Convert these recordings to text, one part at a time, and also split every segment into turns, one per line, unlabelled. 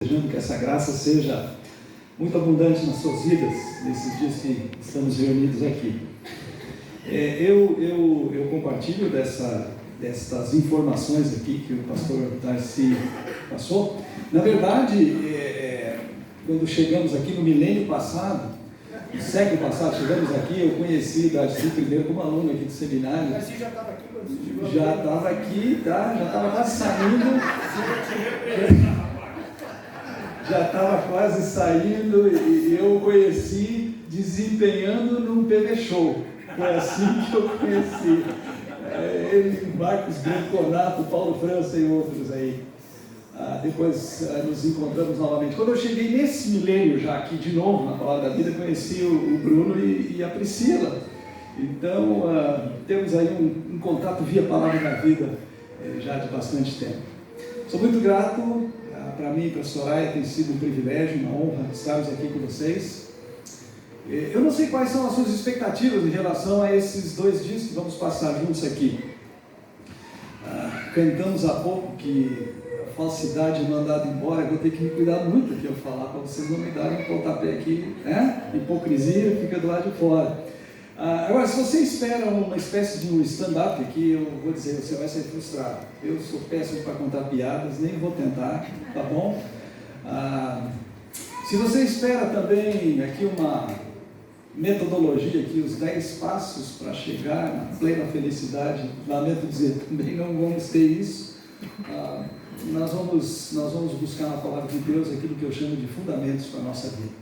Desejando que essa graça seja muito abundante nas suas vidas, nesses dias que estamos reunidos aqui. Eu compartilho dessas informações aqui que o pastor Darcy passou. Na verdade, quando chegamos aqui no milênio passado, no século passado, chegamos aqui, eu conheci Darcy primeiro como aluno aqui do seminário.
Darcy já estava aqui quando você chegou?
Já estava aqui, tá? Já estava quase saindo. Já estava quase saindo e eu o conheci desempenhando num PV Show. Foi assim que eu conheci. Ele, Marcos Branconato, Paulo França e outros aí. Depois nos encontramos novamente. Quando eu cheguei nesse milênio já aqui de novo na Palavra da Vida, conheci o Bruno e a Priscila. Então temos aí um contato via Palavra da Vida já de bastante tempo. Sou muito grato. Para mim e para a Soraya tem sido um privilégio, uma honra estarmos aqui com vocês. Eu não sei quais são as suas expectativas em relação a esses 2 dias que vamos passar juntos aqui. Cantamos há pouco que a falsidade é mandada embora. Eu vou ter que me cuidar muito aqui ao falar, para vocês não me darem um pontapé aqui, né? Hipocrisia fica do lado de fora. Agora, se você espera uma espécie de um stand-up aqui, eu vou dizer, você vai ser frustrado. Eu sou péssimo para contar piadas, nem vou tentar, tá bom? Se você espera também aqui uma metodologia, aqui os 10 passos para chegar na plena felicidade, lamento dizer, também não vamos ter isso. Nós vamos buscar na Palavra de Deus aquilo que eu chamo de fundamentos para a nossa vida.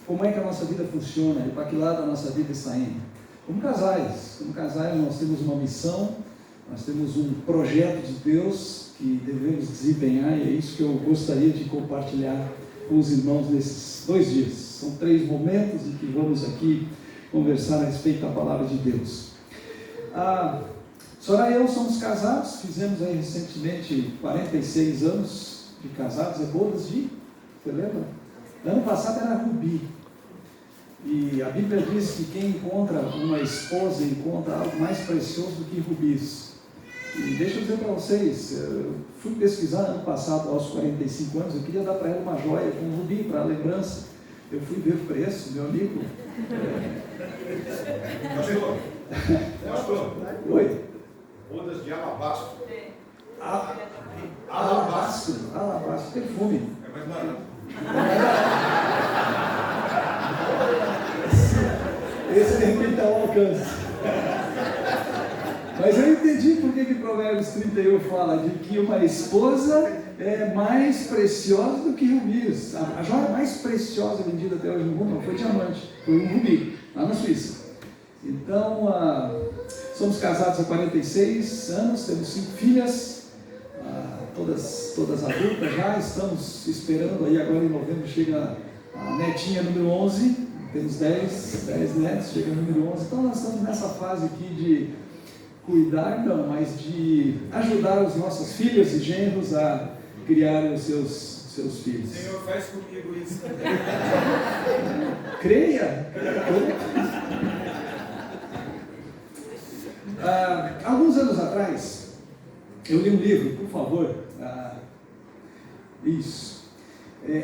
Como é que a nossa vida funciona e para que lado a nossa vida está indo? Como casais nós temos uma missão, nós temos um projeto de Deus que devemos desempenhar e é isso que eu gostaria de compartilhar com os irmãos nesses 2 dias. São 3 momentos em que vamos aqui conversar a respeito da Palavra de Deus. Soraya e eu somos casados, fizemos aí recentemente 46 anos de casados, bodas de, você lembra? Ano passado era Rubi. E a Bíblia diz que quem encontra uma esposa encontra algo mais precioso do que rubis. E deixa eu dizer para vocês, eu fui pesquisar ano passado, aos 45 anos, eu queria dar para ela uma joia com um rubi para lembrança. Eu fui ver o preço, meu amigo.
Pastor.
Oi?
Bodas de alabastro.
Alabastro, perfume.
É mais barato.
Esse de repente está ao alcance. Mas eu entendi por que Provérbios 31 fala de que uma esposa é mais preciosa do que rubis. A joia mais preciosa vendida até hoje no mundo não foi diamante, foi um rubi, lá na Suíça. Então, somos casados há 46 anos, temos 5 filhas, todas adultas já, estamos esperando, aí agora em novembro chega a netinha número 11, temos 10 netos, chega o número 11, então nós estamos nessa fase aqui de cuidar, não, mas de ajudar os nossos filhos e genros a criarem os seus filhos.
Senhor, faz comigo isso.
Creia! Alguns anos atrás, eu li um livro, por favor,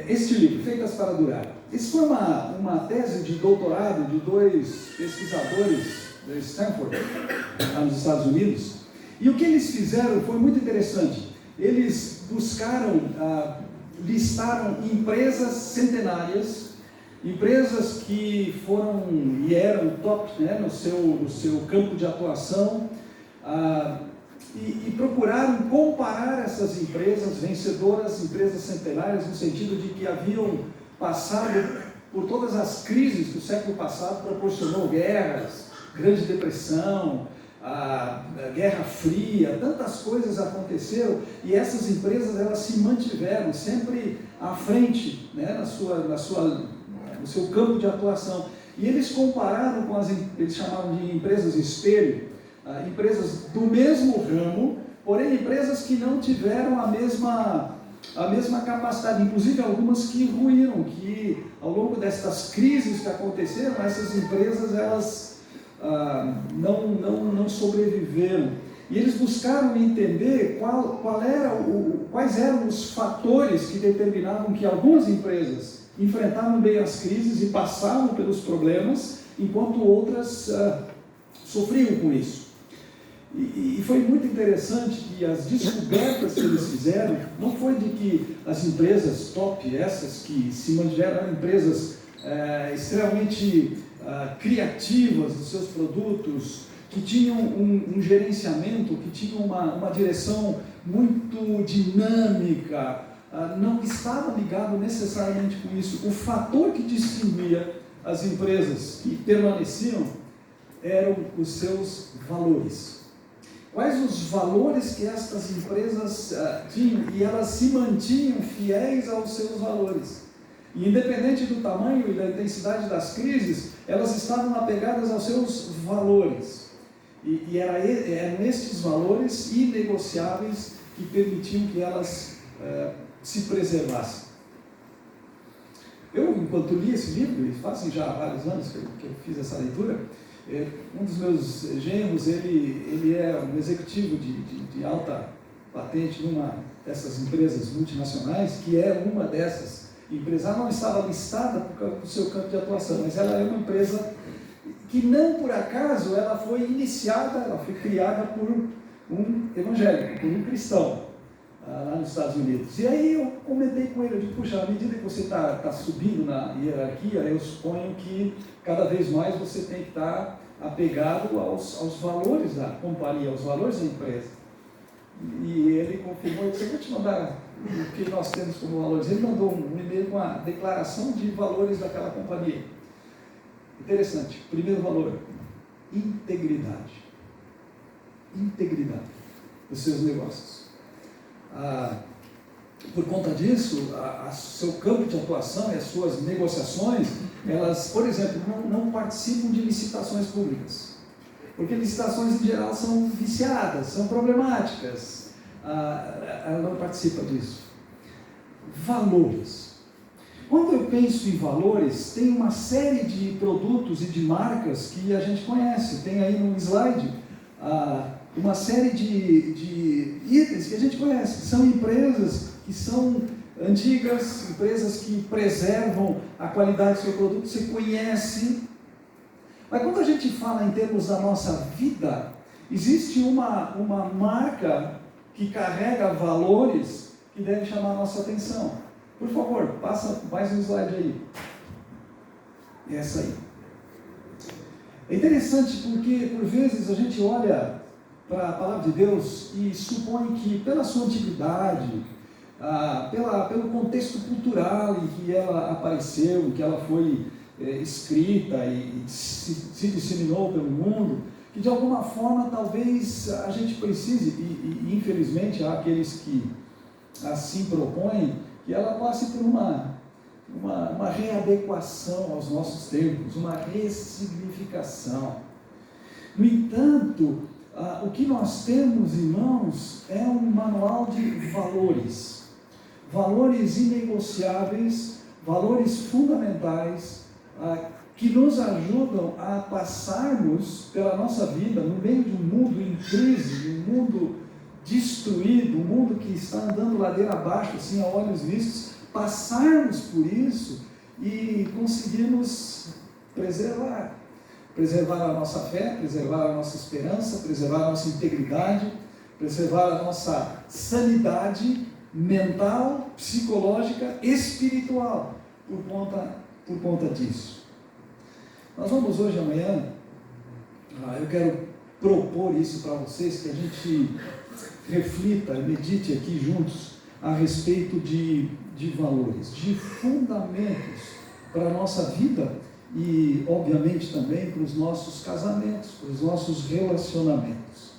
este livro, Feitas para Durar. Isso foi uma tese de doutorado de 2 pesquisadores de Stanford, lá nos Estados Unidos, e o que eles fizeram foi muito interessante. Eles buscaram, listaram empresas centenárias, empresas que foram e eram top, né, no seu campo de atuação, e procuraram comparar essas empresas vencedoras, empresas centenárias, no sentido de que haviam passado por todas as crises que o século passado proporcionou, guerras, Grande Depressão, a Guerra Fria, tantas coisas aconteceram e essas empresas elas se mantiveram sempre à frente, né, no seu campo de atuação. E eles compararam com eles chamavam de empresas espelho, empresas do mesmo ramo, porém empresas que não tiveram a mesma capacidade, inclusive algumas que ruíram, que ao longo dessas crises que aconteceram, essas empresas elas não sobreviveram. E eles buscaram entender quais eram os fatores que determinavam que algumas empresas enfrentavam bem as crises e passavam pelos problemas, enquanto outras sofriam com isso. E foi muito interessante que as descobertas que eles fizeram não foi de que as empresas top, essas que se mantiveram, eram empresas extremamente criativas dos seus produtos, que tinham um gerenciamento, que tinham uma direção muito dinâmica, não estava ligado necessariamente com isso. O fator que distinguia as empresas que permaneciam eram os seus valores. Quais os valores que estas empresas tinham, e elas se mantinham fiéis aos seus valores. E independente do tamanho e da intensidade das crises, elas estavam apegadas aos seus valores. E eram estes valores inegociáveis que permitiam que elas se preservassem. Eu, enquanto li esse livro, e fazem já vários anos que eu fiz essa leitura, um dos meus genros, ele é um executivo de alta patente numa dessas empresas multinacionais, que é uma dessas empresas. Ela não estava listada por causa do seu campo de atuação, mas ela é uma empresa que não por acaso ela foi iniciada, ela foi criada por um evangélico, por um cristão, lá nos Estados Unidos. E aí eu comentei com ele, eu digo, puxa, à medida que você está subindo na hierarquia, eu suponho que cada vez mais você tem que estar apegado aos valores da companhia, aos valores da empresa. E ele confirmou, eu disse, eu vou te mandar o que nós temos como valores. Ele mandou um e-mail com a declaração de valores daquela companhia. Interessante. Primeiro valor, integridade. Integridade dos seus negócios. Por conta disso, seu campo de atuação e as suas negociações, elas, por exemplo, não participam de licitações públicas. Porque licitações em geral são viciadas, são problemáticas. Ela não participa disso. Valores. Quando eu penso em valores, tem uma série de produtos e de marcas que a gente conhece. Tem aí no slide uma série de itens que a gente conhece, que são empresas que são antigas, empresas que preservam a qualidade do seu produto, você conhece. Mas quando a gente fala em termos da nossa vida, existe uma marca que carrega valores que deve chamar a nossa atenção. Por favor, passa mais um slide aí. Essa aí. É interessante porque, por vezes, a gente olha para a palavra de Deus e supõe que, pela sua antiguidade, pelo contexto cultural em que ela apareceu, em que ela foi escrita e se disseminou pelo mundo, que de alguma forma talvez a gente precise, e infelizmente há aqueles que assim propõem, que ela passe por uma readequação aos nossos tempos, uma ressignificação. No entanto, o que nós temos, irmãos, é um manual de valores. Valores inegociáveis, valores fundamentais, que nos ajudam a passarmos pela nossa vida no meio de um mundo em crise, um mundo destruído, um mundo que está andando ladeira abaixo, assim, a olhos vistos, passarmos por isso e conseguirmos preservar a nossa fé, preservar a nossa esperança, preservar a nossa integridade, preservar a nossa sanidade mental, psicológica, espiritual, por conta disso. Nós vamos hoje, amanhã, eu quero propor isso para vocês, que a gente reflita, medite aqui juntos a respeito de valores, de fundamentos para a nossa vida e, obviamente, também para os nossos casamentos, para os nossos relacionamentos.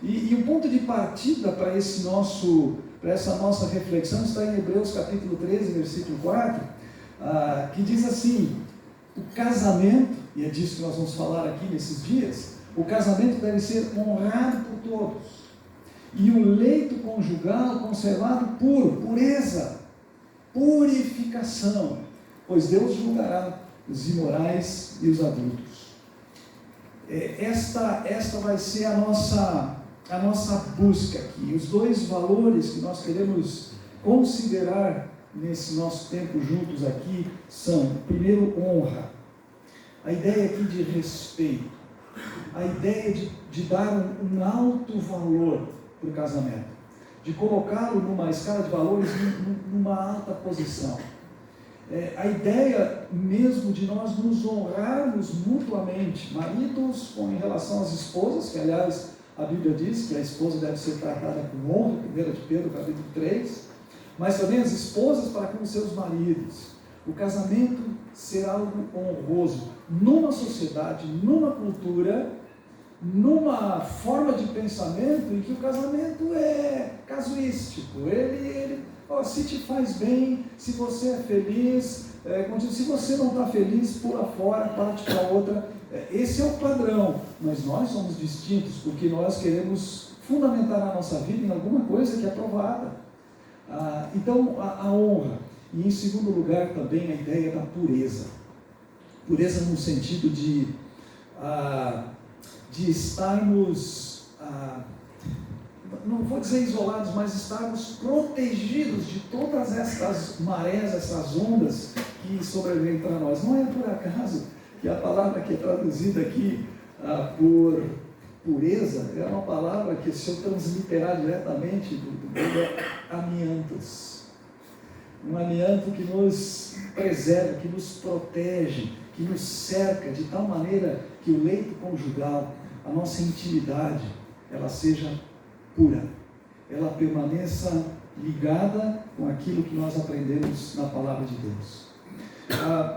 E o ponto de partida para essa nossa reflexão está em Hebreus capítulo 13, versículo 4, que diz assim: o casamento, e é disso que nós vamos falar aqui nesses dias, o casamento deve ser honrado por todos, e o leito conjugal conservado puro, pureza, purificação, pois Deus julgará os imorais e os adultos. Esta vai ser a a nossa busca aqui. Os dois valores que nós queremos considerar nesse nosso tempo juntos aqui são, primeiro, honra. A ideia aqui de respeito. A ideia de dar um alto valor para o casamento. De colocá-lo numa escala de valores, numa alta posição. A ideia mesmo de nós nos honrarmos mutuamente, maridos em relação às esposas, que aliás a Bíblia diz que a esposa deve ser tratada com honra, 1 de Pedro, capítulo 3, mas também as esposas para com seus maridos. O casamento ser algo honroso, numa sociedade, numa cultura, numa forma de pensamento em que o casamento é casuístico, se te faz bem, se você é feliz, se você não está feliz, pula fora, parte para outra. Esse é o padrão, mas nós somos distintos, porque nós queremos fundamentar a nossa vida em alguma coisa que é provada. Então, a honra. E em segundo lugar também a ideia da pureza. Pureza no sentido de estarmos, não vou dizer isolados, mas estarmos protegidos de todas essas marés, essas ondas que sobrevêm para nós. Não é por acaso que a palavra que é traduzida aqui por pureza é uma palavra que, se eu transliterar diretamente do grego, é amiantos. Um amianto que nos preserva, que nos protege, que nos cerca de tal maneira que o leito conjugal, a nossa intimidade, ela seja pura, ela permaneça ligada com aquilo que nós aprendemos na palavra de Deus.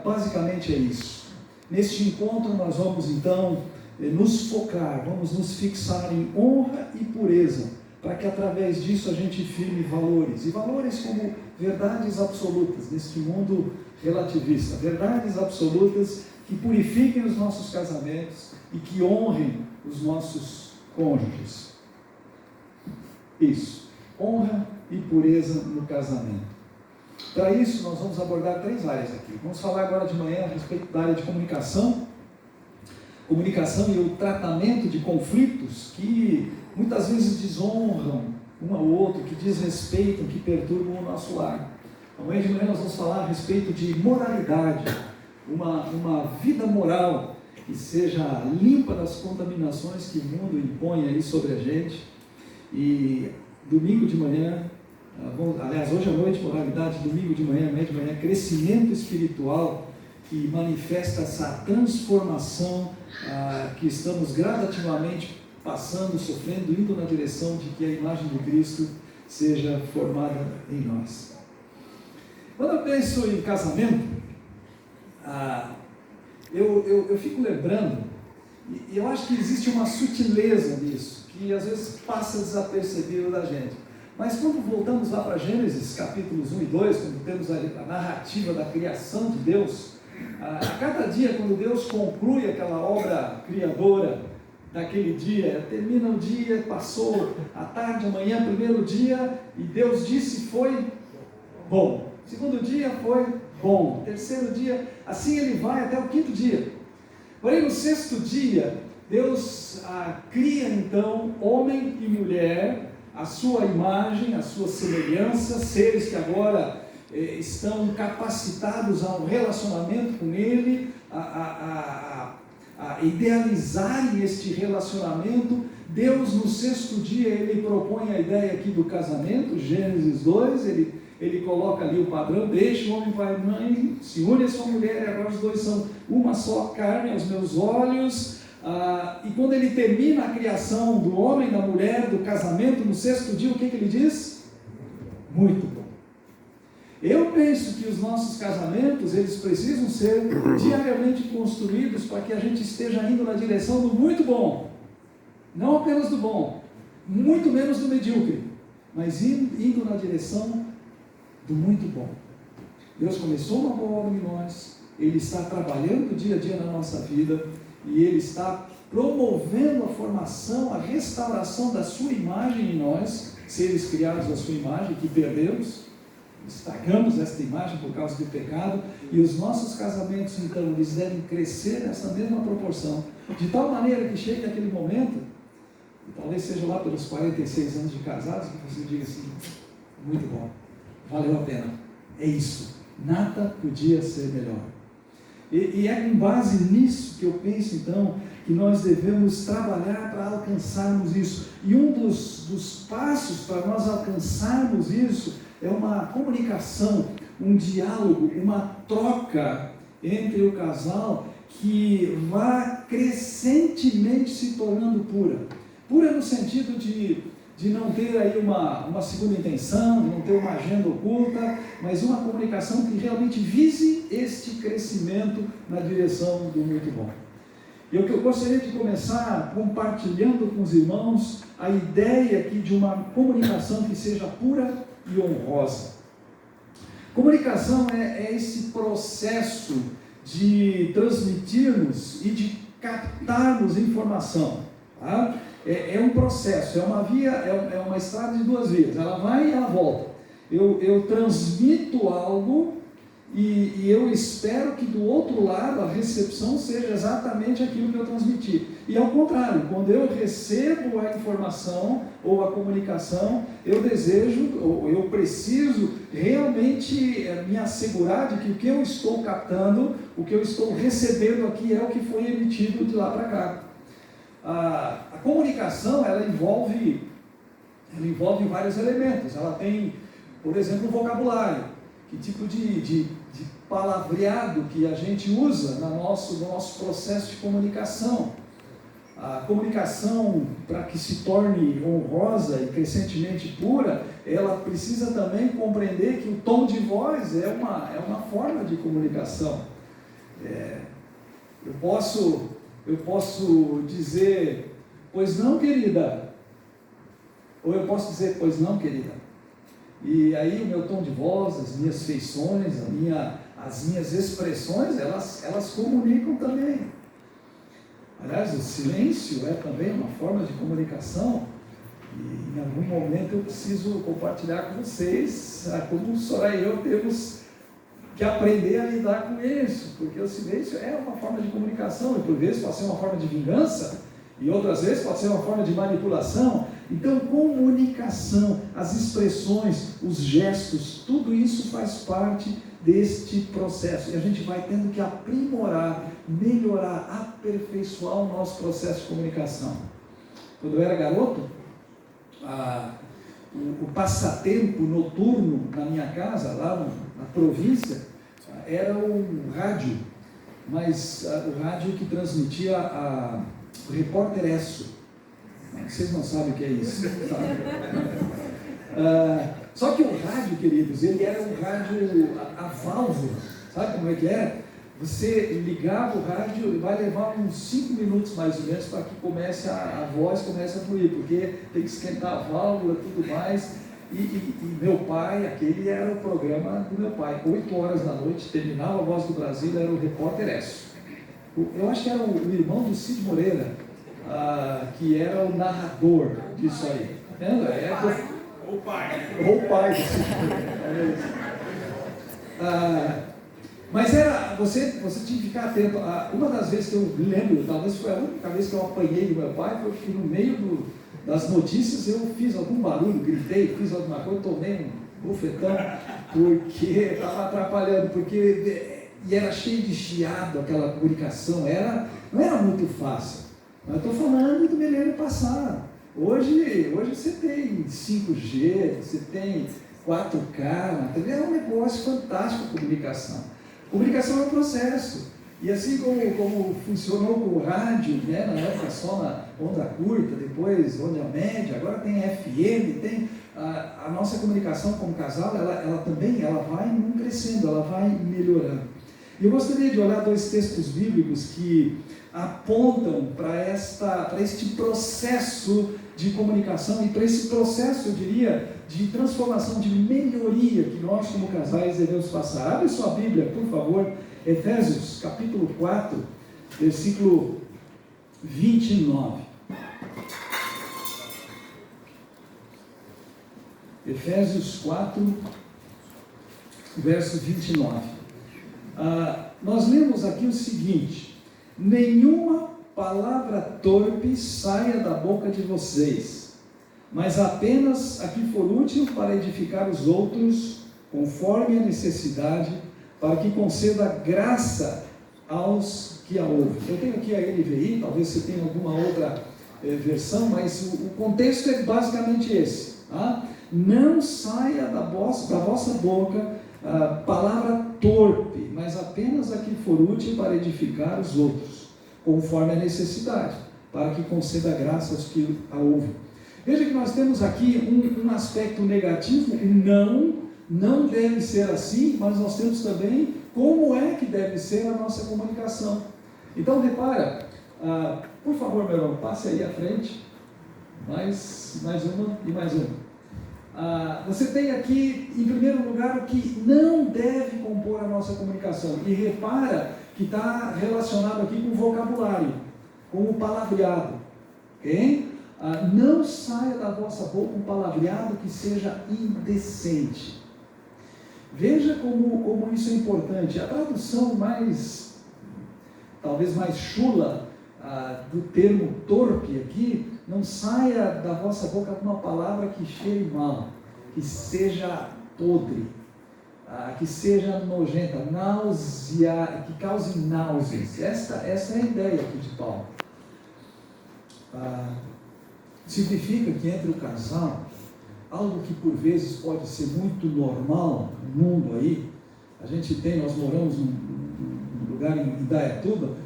Basicamente é isso. Neste encontro nós vamos então nos focar, vamos nos fixar em honra e pureza, para que através disso a gente firme valores, e valores como verdades absolutas neste mundo relativista, verdades absolutas que purifiquem os nossos casamentos e que honrem os nossos cônjuges. Isso, honra e pureza no casamento. Para isso nós vamos abordar 3 áreas aqui. Vamos falar agora de manhã a respeito da área de comunicação e o tratamento de conflitos que muitas vezes desonram um ao outro, que desrespeitam, que perturbam o nosso lar. Amanhã de manhã nós vamos falar a respeito de moralidade, uma vida moral que seja limpa das contaminações que o mundo impõe aí sobre a gente. E domingo de manhã, hoje à noite, moralidade, domingo de manhã, crescimento espiritual que manifesta essa transformação que estamos gradativamente passando, sofrendo, indo na direção de que a imagem de Cristo seja formada em nós. Quando eu penso em casamento, eu fico lembrando, e eu acho que existe uma sutileza nisso, que às vezes passa desapercebido da gente. Mas quando voltamos lá para Gênesis, capítulos 1 e 2, quando temos a narrativa da criação de Deus, a cada dia, quando Deus conclui aquela obra criadora daquele dia, termina o dia, passou a tarde, amanhã, primeiro dia, e Deus disse foi bom. Segundo dia foi bom. Terceiro dia, assim ele vai até o 5º dia. Porém, no 6º dia, Deus cria então homem e mulher, a sua imagem, a sua semelhança, seres que agora estão capacitados ao relacionamento com Ele, a idealizarem este relacionamento. Deus, no 6º dia, Ele propõe a ideia aqui do casamento, Gênesis 2, ele coloca ali o padrão, deixa o homem pai e mãe, se une a sua mulher, e agora os dois são uma só carne aos meus olhos. E quando ele termina a criação do homem, da mulher, do casamento, no 6º dia, o que ele diz? Muito bom. Eu penso que os nossos casamentos, eles precisam ser diariamente construídos para que a gente esteja indo na direção do muito bom, não apenas do bom, muito menos do medíocre, mas indo na direção do muito bom. Deus começou uma boa obra em nós, Ele está trabalhando dia a dia na nossa vida, e Ele está promovendo a formação, a restauração da sua imagem em nós, seres criados à sua imagem, que perdemos, estragamos esta imagem por causa do pecado, e os nossos casamentos, então, eles devem crescer nessa mesma proporção, de tal maneira que chegue aquele momento, talvez seja lá pelos 46 anos de casados, que você diga assim, muito bom, valeu a pena, é isso, nada podia ser melhor. E é com base nisso que eu penso então, que nós devemos trabalhar para alcançarmos isso. E um dos passos para nós alcançarmos isso é uma comunicação, um diálogo, uma troca entre o casal que vá crescentemente se tornando pura. Pura no sentido de não ter aí uma segunda intenção, de não ter uma agenda oculta, mas uma comunicação que realmente vise este crescimento na direção do muito bom. E o que eu gostaria de começar compartilhando com os irmãos a ideia aqui de uma comunicação que seja pura e honrosa. Comunicação é esse processo de transmitirmos e de captarmos informação. Tá? É um processo, é uma via, é uma estrada de duas vias, ela vai e ela volta. Eu transmito algo e eu espero que do outro lado a recepção seja exatamente aquilo que eu transmiti. E ao contrário, quando eu recebo a informação ou a comunicação, eu desejo, ou eu preciso realmente me assegurar de que o que eu estou captando, o que eu estou recebendo aqui é o que foi emitido de lá para cá. A comunicação, ela envolve vários elementos. Ela tem, por exemplo, um vocabulário, que tipo de palavreado que a gente usa no nosso processo de comunicação. A comunicação, para que se torne honrosa e crescentemente pura, ela precisa também compreender que o tom de voz é uma forma de comunicação. Eu posso dizer, pois não, querida, ou eu posso dizer, pois não, querida. E aí o meu tom de voz, as minhas feições, as minhas expressões, elas comunicam também. Aliás, o silêncio é também uma forma de comunicação, e em algum momento eu preciso compartilhar com vocês como o Soraya e eu temos que aprender a lidar com isso, porque o silêncio é uma forma de comunicação, e por vezes pode ser uma forma de vingança, e outras vezes pode ser uma forma de manipulação. Então, comunicação, as expressões, os gestos, tudo isso faz parte deste processo, e a gente vai tendo que aprimorar, melhorar, aperfeiçoar o nosso processo de comunicação. Quando eu era garoto, o passatempo noturno na minha casa, lá na província, era um rádio, mas o rádio que transmitia o Repórter Esso. Vocês não sabem o que é isso, sabe? Só que o rádio, queridos, ele era um rádio a válvula. Sabe como é que é? Você ligava o rádio e vai levar uns 5 minutos mais ou menos para que a voz comece a fluir, porque tem que esquentar a válvula e tudo mais. E meu pai, aquele era o programa do meu pai, 8 horas da noite, terminava a Voz do Brasil, era o Repórter Esso. Eu acho que era o irmão do Cid Moreira, que era o narrador disso aí. Tá vendo?
O pai
do Cid Moreira. Mas você tinha que ficar atento. Uma das vezes que eu lembro, talvez foi a única vez que eu apanhei do meu pai, foi que no meio das notícias eu fiz algum barulho, gritei, fiz alguma coisa, tomei um bufetão, porque estava atrapalhando, e era cheio de chiado aquela comunicação, não era muito fácil. Mas eu estou falando do milênio passado. Hoje você tem 5G, você tem 4K, é um negócio fantástico a comunicação. Comunicação é um processo. E assim como funcionou com o rádio, né, na época só na onda curta, depois onda média, agora tem FM, tem a nossa comunicação como casal, ela também vai crescendo, ela vai melhorando. E eu gostaria de olhar 2 textos bíblicos que apontam para este processo de comunicação e para esse processo, eu diria, de transformação, de melhoria que nós como casais devemos passar. Abre sua Bíblia, por favor, Efésios capítulo 4, versículo 29. Efésios 4, verso 29. Nós lemos aqui o seguinte: nenhuma palavra torpe saia da boca de vocês, mas apenas a que for útil para edificar os outros, conforme a necessidade, para que conceda graça aos que a ouvem. Eu tenho aqui a NVI, talvez você tenha alguma outra versão, mas o contexto é basicamente esse. Tá? Não saia da vossa boca palavra torpe, mas apenas a que for útil para edificar os outros, conforme a necessidade, para que conceda graça aos que a ouvem. Veja que nós temos aqui um aspecto negativo, não deve ser assim, mas nós temos também como é que deve ser a nossa comunicação. Então repara, por favor, meu irmão, passe aí à frente, mais uma e mais uma. Você tem aqui, em primeiro lugar, o que não deve compor a nossa comunicação, e repara que está relacionado aqui com o vocabulário, com o palavreado, ok? Não saia da vossa boca um palavreado que seja indecente. Veja como isso é importante. A tradução talvez mais chula do termo torpe aqui, não saia da vossa boca uma palavra que cheire mal, que seja podre, que seja nojenta, que cause náuseas. Essa é a ideia aqui de Paulo. Significa que entre o casal, algo que por vezes pode ser muito normal no mundo aí, nós moramos num lugar em Indaiatuba,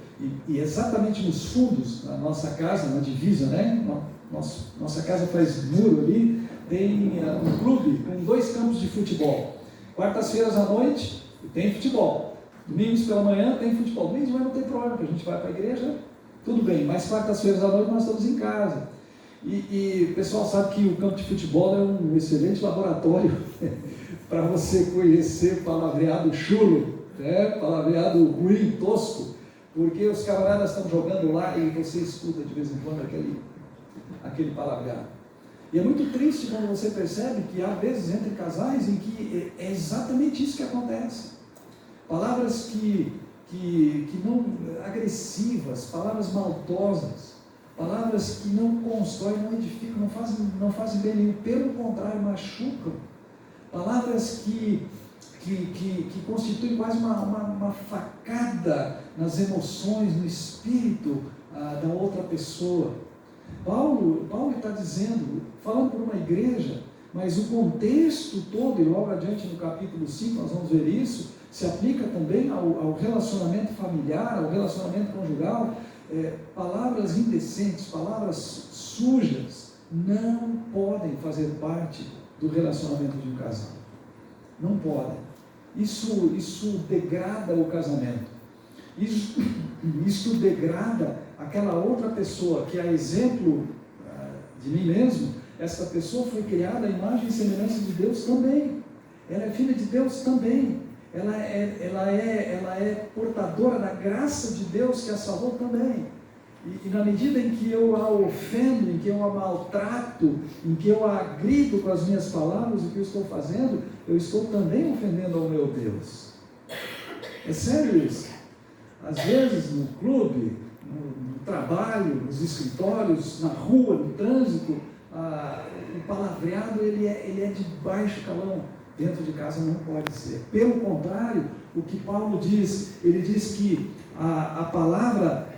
e exatamente nos fundos da nossa casa, na divisa, né? Nossa casa faz muro ali, tem um clube com 2 campos de futebol. Quartas-feiras à noite tem futebol, domingos pela manhã tem futebol. Domingos não tem problema, porque a gente vai para a igreja, tudo bem, mas quartas-feiras à noite nós estamos em casa. E o pessoal sabe que o campo de futebol é um excelente laboratório para você conhecer palavreado chulo, palavreado ruim, tosco, porque os camaradas estão jogando lá e você escuta de vez em quando aquele palavreado. E é muito triste quando você percebe que há vezes entre casais em que é exatamente isso que acontece. Palavras que não agressivas, palavras maldosas, palavras que não constroem, não edificam, não fazem bem nenhum, pelo contrário, machucam. Palavras que constituem quase uma facada nas emoções, no espírito da outra pessoa. Paulo está dizendo, falando por uma igreja, mas o contexto todo, e logo adiante no capítulo 5 nós vamos ver isso, se aplica também ao relacionamento familiar, ao relacionamento conjugal. Palavras indecentes, palavras sujas, não podem fazer parte do relacionamento de um casal. Não podem. Isso degrada o casamento. Isso degrada aquela outra pessoa, que é exemplo de mim mesmo. Essa pessoa foi criada à imagem e semelhança de Deus também. Ela é filha de Deus também. Ela é portadora da graça de Deus que a salvou também. E na medida em que eu a ofendo, em que eu a maltrato, em que eu a agrido com as minhas palavras, o que eu estou fazendo, eu estou também ofendendo ao meu Deus. É sério isso. Às vezes no clube, no trabalho, nos escritórios, na rua, no trânsito, o palavreado ele é de baixo calão. Dentro de casa não pode ser. Pelo contrário, o que Paulo diz, ele diz que a palavra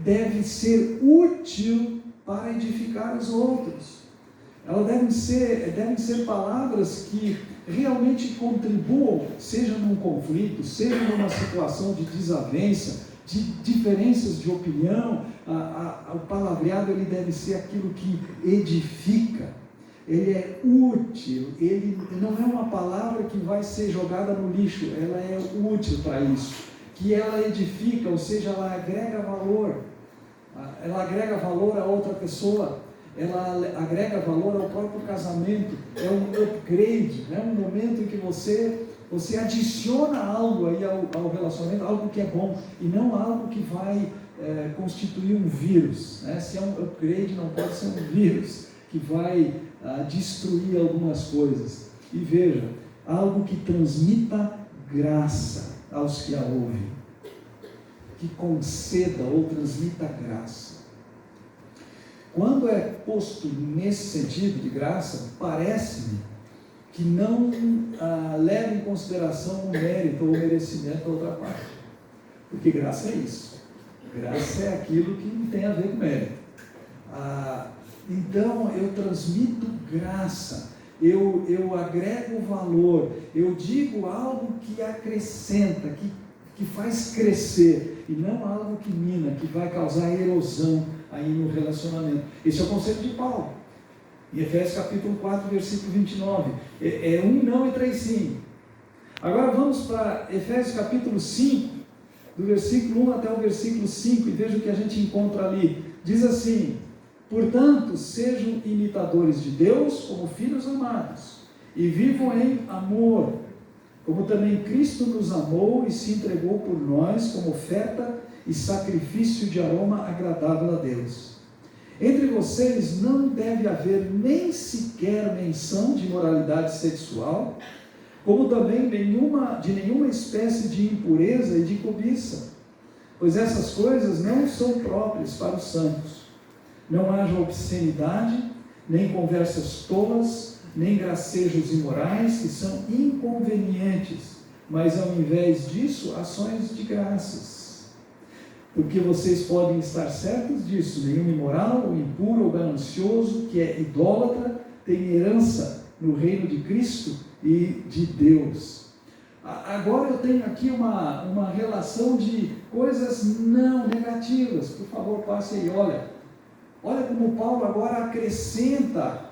deve ser útil para edificar os outros. Elas devem ser palavras que realmente contribuam, seja num conflito, seja numa situação de desavença, de diferenças de opinião. O palavreado ele deve ser aquilo que edifica. Ele é útil, ele não é uma palavra que vai ser jogada no lixo, ela é útil para isso, que ela edifica, ou seja, ela agrega valor a outra pessoa, ela agrega valor ao próprio casamento, é um upgrade, é um momento em que você adiciona algo aí ao relacionamento, algo que é bom, e não algo que vai constituir um vírus, né? Se é um upgrade, não pode ser um vírus que vai destruir algumas coisas. E veja, algo que transmita graça aos que a ouvem. que conceda ou transmita graça. Quando é posto nesse sentido de graça, parece-me que não leva em consideração o mérito ou o merecimento da outra parte. Porque graça é isso. Graça é aquilo que não tem a ver com mérito. Então, eu transmito graça, eu agrego valor, eu digo algo que acrescenta, que faz crescer, e não algo que mina, que vai causar erosão aí no relacionamento. Esse é o conceito de Paulo. Em Efésios capítulo 4, versículo 29. É 1 não e 3 sim. Agora vamos para Efésios capítulo 5, do versículo 1 até o versículo 5, e veja o que a gente encontra ali. Diz assim: portanto, sejam imitadores de Deus como filhos amados, e vivam em amor, como também Cristo nos amou e se entregou por nós como oferta e sacrifício de aroma agradável a Deus. Entre vocês não deve haver nem sequer menção de imoralidade sexual, como também de nenhuma espécie de impureza e de cobiça, pois essas coisas não são próprias para os santos. Não haja obscenidade, nem conversas tolas, nem gracejos imorais, que são inconvenientes, mas ao invés disso, ações de graças. Porque vocês podem estar certos disso: nenhum imoral, ou impuro, ou ganancioso, que é idólatra, tem herança no reino de Cristo e de Deus. Agora eu tenho aqui uma relação de coisas não negativas. Por favor, passe aí, olha como Paulo agora acrescenta,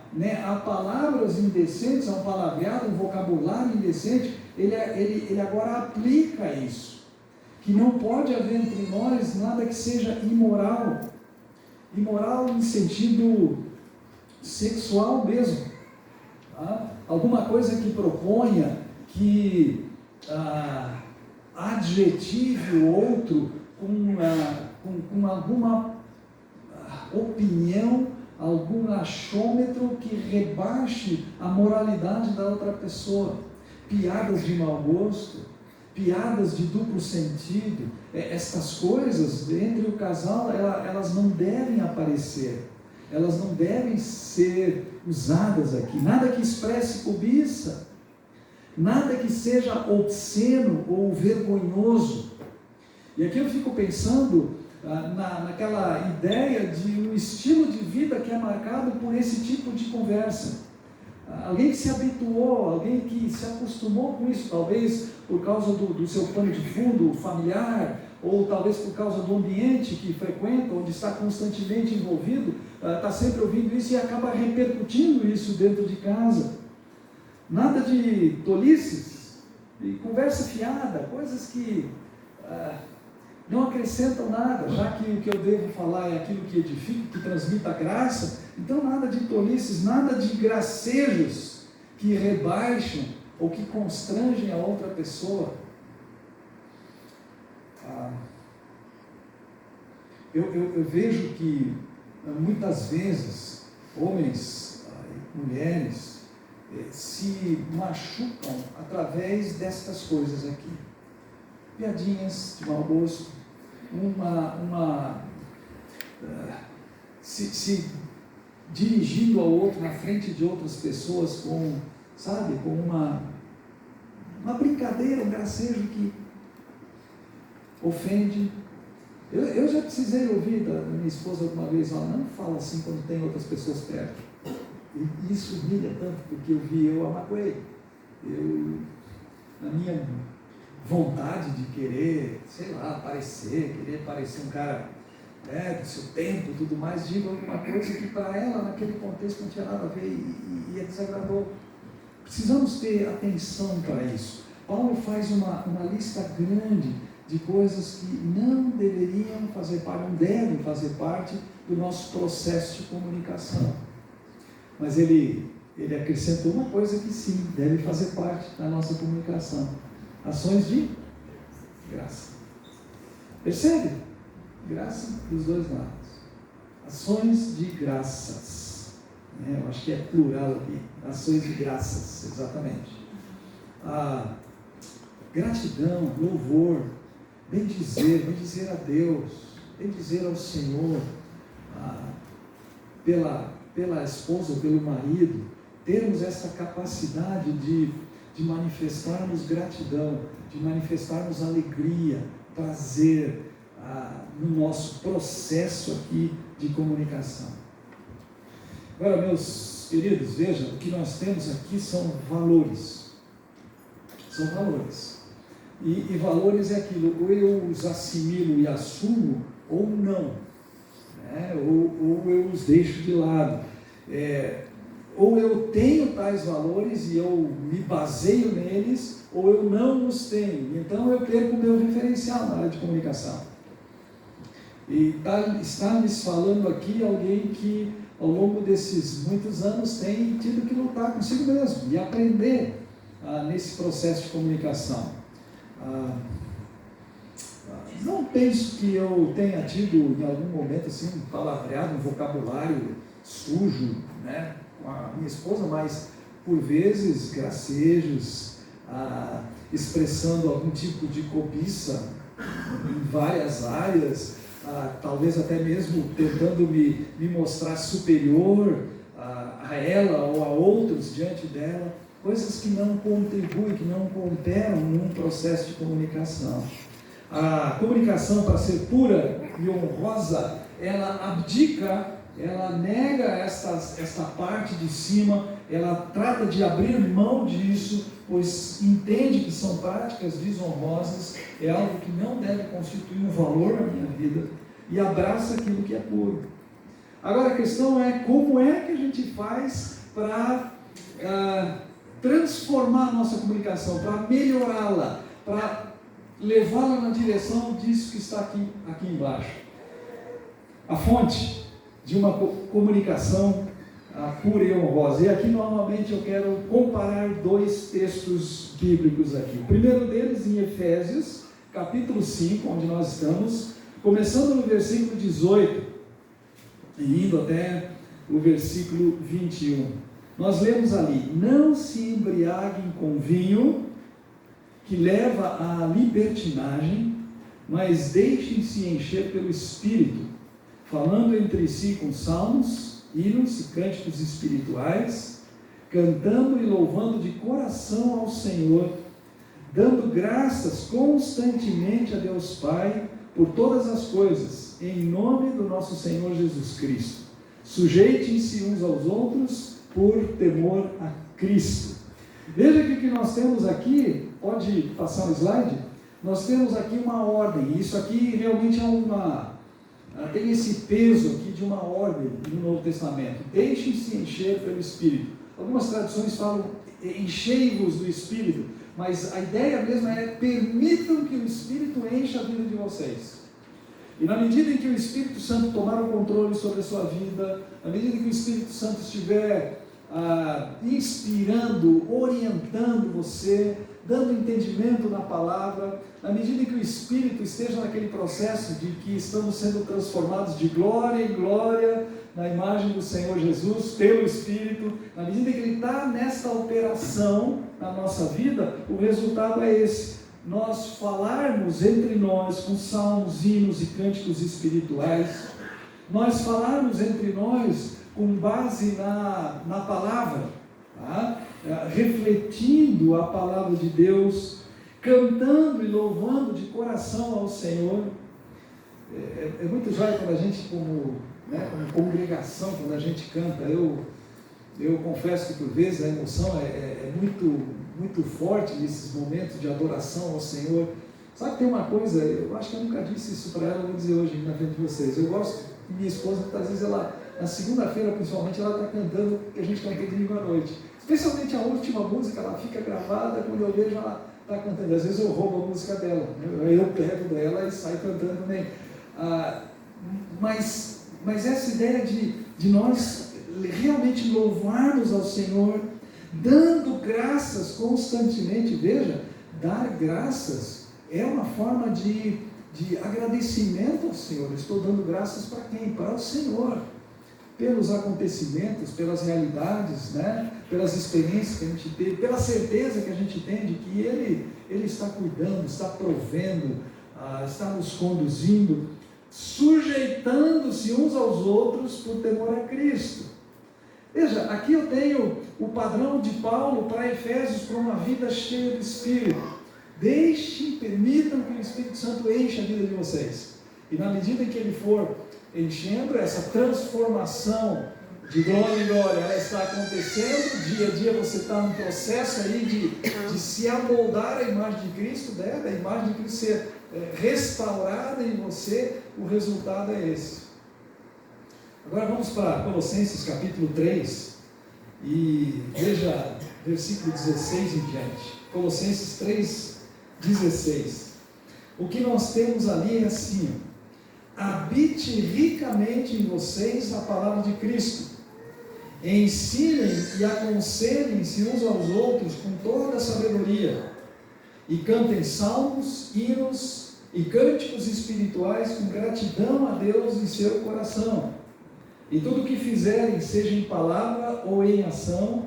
a palavras indecentes, a um palavreado, um vocabulário indecente. Ele agora aplica isso, que não pode haver entre nós nada que seja imoral em sentido sexual mesmo, tá? Alguma coisa que proponha, que adjetive o outro com alguma opinião, algum achômetro que rebaixe a moralidade da outra pessoa. Piadas de mau gosto, piadas de duplo sentido, estas coisas entre o casal, elas não devem aparecer, elas não devem ser usadas aqui. Nada que expresse cobiça, nada que seja obsceno ou vergonhoso. E aqui eu fico pensando naquela ideia de um estilo de vida que é marcado por esse tipo de conversa. Alguém que se habituou, alguém que se acostumou com isso, talvez por causa do seu pano de fundo familiar, ou talvez por causa do ambiente que frequenta, onde está constantemente envolvido, está sempre ouvindo isso e acaba repercutindo isso dentro de casa. Nada de tolices, de conversa fiada, coisas que não acrescentam nada, já que o que eu devo falar é aquilo que edifica, que transmita graça. Então nada de tolices, nada de gracejos que rebaixam ou que constrangem a outra pessoa. Eu vejo que muitas vezes homens e mulheres se machucam através destas coisas aqui. Piadinhas de mau gosto, se dirigindo ao outro na frente de outras pessoas com uma brincadeira, um gracejo que ofende. Eu já precisei ouvir da minha esposa alguma vez: não fala assim quando tem outras pessoas perto. E isso humilha tanto, porque eu a magoei. Na minha vontade de querer, querer parecer um cara do seu tempo e tudo mais, digo alguma coisa que para ela, naquele contexto, não tinha nada a ver e a desagradou. Precisamos ter atenção para isso. Paulo faz uma lista grande de coisas que não deveriam fazer parte, não devem fazer parte do nosso processo de comunicação. Mas ele acrescentou uma coisa que sim, deve fazer parte da nossa comunicação: ações de graça. Percebe? Graça dos dois lados. Ações de graças. Eu acho que é plural aqui. Ações de graças, exatamente. Gratidão, louvor. bendizer a Deus, bendizer ao Senhor, pela esposa, pelo marido, termos essa capacidade de manifestarmos gratidão, de manifestarmos alegria, prazer no nosso processo aqui de comunicação. Agora, meus queridos, vejam, o que nós temos aqui são valores. São valores. E valores é aquilo, ou eu os assimilo e assumo, ou não. Né? Ou eu os deixo de lado. Ou eu tenho tais valores e eu me baseio neles, ou eu não os tenho. Então eu perco o meu referencial na área de comunicação. E está nos falando aqui alguém que ao longo desses muitos anos tem tido que lutar consigo mesmo e aprender nesse processo de comunicação. Não penso que eu tenha tido em algum momento assim, um palavreado, um vocabulário sujo, né, com a minha esposa, mas por vezes gracejos, expressando algum tipo de cobiça em várias áreas, talvez até mesmo tentando me mostrar superior a ela ou a outros diante dela, coisas que não contribuem, que não cooperam num processo de comunicação. A comunicação, para ser pura e honrosa, ela abdica, ela nega esta parte de cima, ela trata de abrir mão disso, pois entende que são práticas desonrosas, é algo que não deve constituir um valor na minha vida, e abraça aquilo que é puro. Agora a questão é, como é que a gente faz para transformar a nossa comunicação, para melhorá-la, para levá-la na direção disso que está aqui embaixo? A fonte de uma comunicação pura e honrosa. E aqui novamente eu quero comparar dois textos bíblicos aqui. O primeiro deles em Efésios, capítulo 5, onde nós estamos, começando no versículo 18 e indo até o versículo 21. Nós lemos ali: não se embriaguem com vinho, que leva à libertinagem, mas deixem-se encher pelo Espírito, falando entre si com salmos, hinos e cânticos espirituais, cantando e louvando de coração ao Senhor, dando graças constantemente a Deus Pai por todas as coisas, em nome do nosso Senhor Jesus Cristo. Sujeitem-se uns aos outros por temor a Cristo. Veja que o que nós temos aqui, pode passar o slide, nós temos aqui uma ordem, e isso aqui realmente tem esse peso aqui de uma ordem no Novo Testamento. Deixem-se encher pelo Espírito. Algumas traduções falam enchei-vos do Espírito, mas a ideia mesmo é permitam que o Espírito encha a vida de vocês. E na medida em que o Espírito Santo tomar o controle sobre a sua vida, na medida em que o Espírito Santo estiver inspirando, orientando você, dando entendimento na palavra, na medida em que o Espírito esteja naquele processo de que estamos sendo transformados de glória em glória na imagem do Senhor Jesus, pelo Espírito, na medida em que Ele está nessa operação na nossa vida, o resultado é esse: nós falarmos entre nós com salmos, hinos e cânticos espirituais, nós falarmos entre nós com base na palavra, tá? Refletindo a palavra de Deus, cantando e louvando de coração ao Senhor. É muito jóia quando a gente, como congregação, quando a gente canta. Eu confesso que por vezes a emoção é muito forte nesses momentos de adoração ao Senhor. Sabe que tem uma coisa, eu acho que eu nunca disse isso para ela, vou dizer hoje na frente de vocês. Eu gosto que minha esposa, muitas vezes na segunda-feira principalmente, ela está cantando que a gente cantou domingo à noite. Especialmente a última música, ela fica gravada, quando eu vejo ela está cantando. Às vezes eu roubo a música dela, eu pego dela e saio cantando também. Mas essa ideia de nós realmente louvarmos ao Senhor, dando graças constantemente. Veja, dar graças é uma forma de agradecimento ao Senhor. Estou dando graças para quem? Para o Senhor, pelos acontecimentos, pelas realidades, né? Pelas experiências que a gente teve, pela certeza que a gente tem de que Ele está cuidando, está provendo, está nos conduzindo, sujeitando-se uns aos outros por temor a Cristo. Veja, aqui eu tenho o padrão de Paulo para Efésios, para uma vida cheia do Espírito. Permitam que o Espírito Santo encha a vida de vocês. E na medida em que ele for enchendo, essa transformação de glória em glória, ela está acontecendo, dia a dia você está num processo aí de se amoldar à imagem de Cristo, a imagem de Cristo ser restaurada em você, o resultado é esse. Agora vamos para Colossenses capítulo 3, e veja versículo 16 em diante. Colossenses 3, 16. O que nós temos ali é assim: habite ricamente em vocês a palavra de Cristo, ensinem e aconselhem-se uns aos outros com toda a sabedoria, e cantem salmos, hinos e cânticos espirituais com gratidão a Deus em seu coração. E tudo o que fizerem, seja em palavra ou em ação,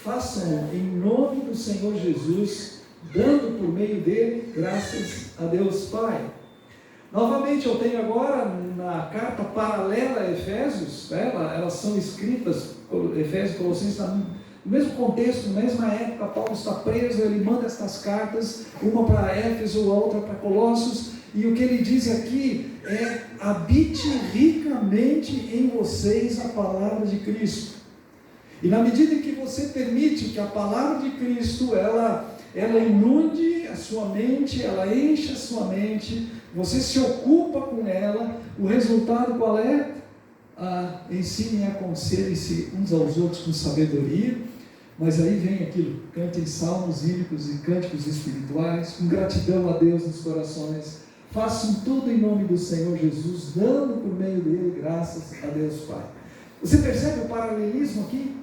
façam-no em nome do Senhor Jesus, dando por meio dele graças a Deus Pai. Novamente eu tenho agora na carta paralela a Efésios, elas são escritas, Efésios e Colossenses, no mesmo contexto, na mesma época. Paulo está preso, ele manda estas cartas, uma para Éfeso, a outra para Colossos, e o que ele diz aqui é: habite ricamente em vocês a palavra de Cristo. E na medida em que você permite que a palavra de Cristo, ela inunde a sua mente, ela enche a sua mente, você se ocupa com ela, o resultado qual é? Ensinem e aconselhem-se uns aos outros com sabedoria. Mas aí vem aquilo: cantem salmos, hínicos e cânticos espirituais, com gratidão a Deus nos corações, façam tudo em nome do Senhor Jesus, dando por meio dele graças a Deus Pai. Você percebe o paralelismo aqui?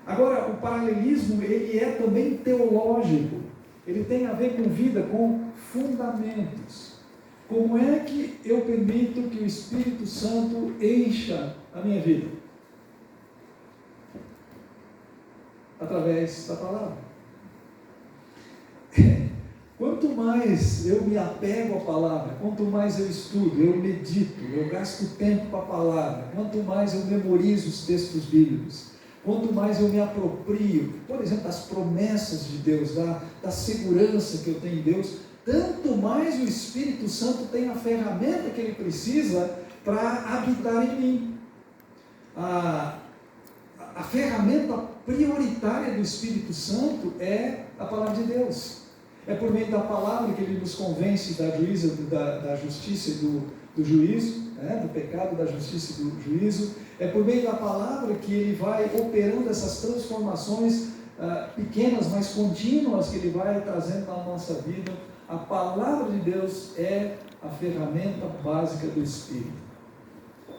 Agora, o paralelismo, ele é também teológico, ele tem a ver com vida, com fundamentos. Como é que eu permito que o Espírito Santo encha a minha vida? Através da palavra. Quanto mais eu me apego à palavra, quanto mais eu estudo, eu medito, eu gasto tempo com a palavra, quanto mais eu memorizo os textos bíblicos, quanto mais eu me aproprio, por exemplo, das promessas de Deus, da segurança que eu tenho em Deus, tanto mais o Espírito Santo tem a ferramenta que ele precisa para habitar em mim. A ferramenta prioritária do Espírito Santo é a palavra de Deus. É por meio da palavra que ele nos convence da justiça e do juízo, do pecado, da justiça e do juízo. É por meio da palavra que ele vai operando essas transformações pequenas, mas contínuas, que ele vai trazendo na nossa vida. A palavra de Deus é a ferramenta básica do Espírito.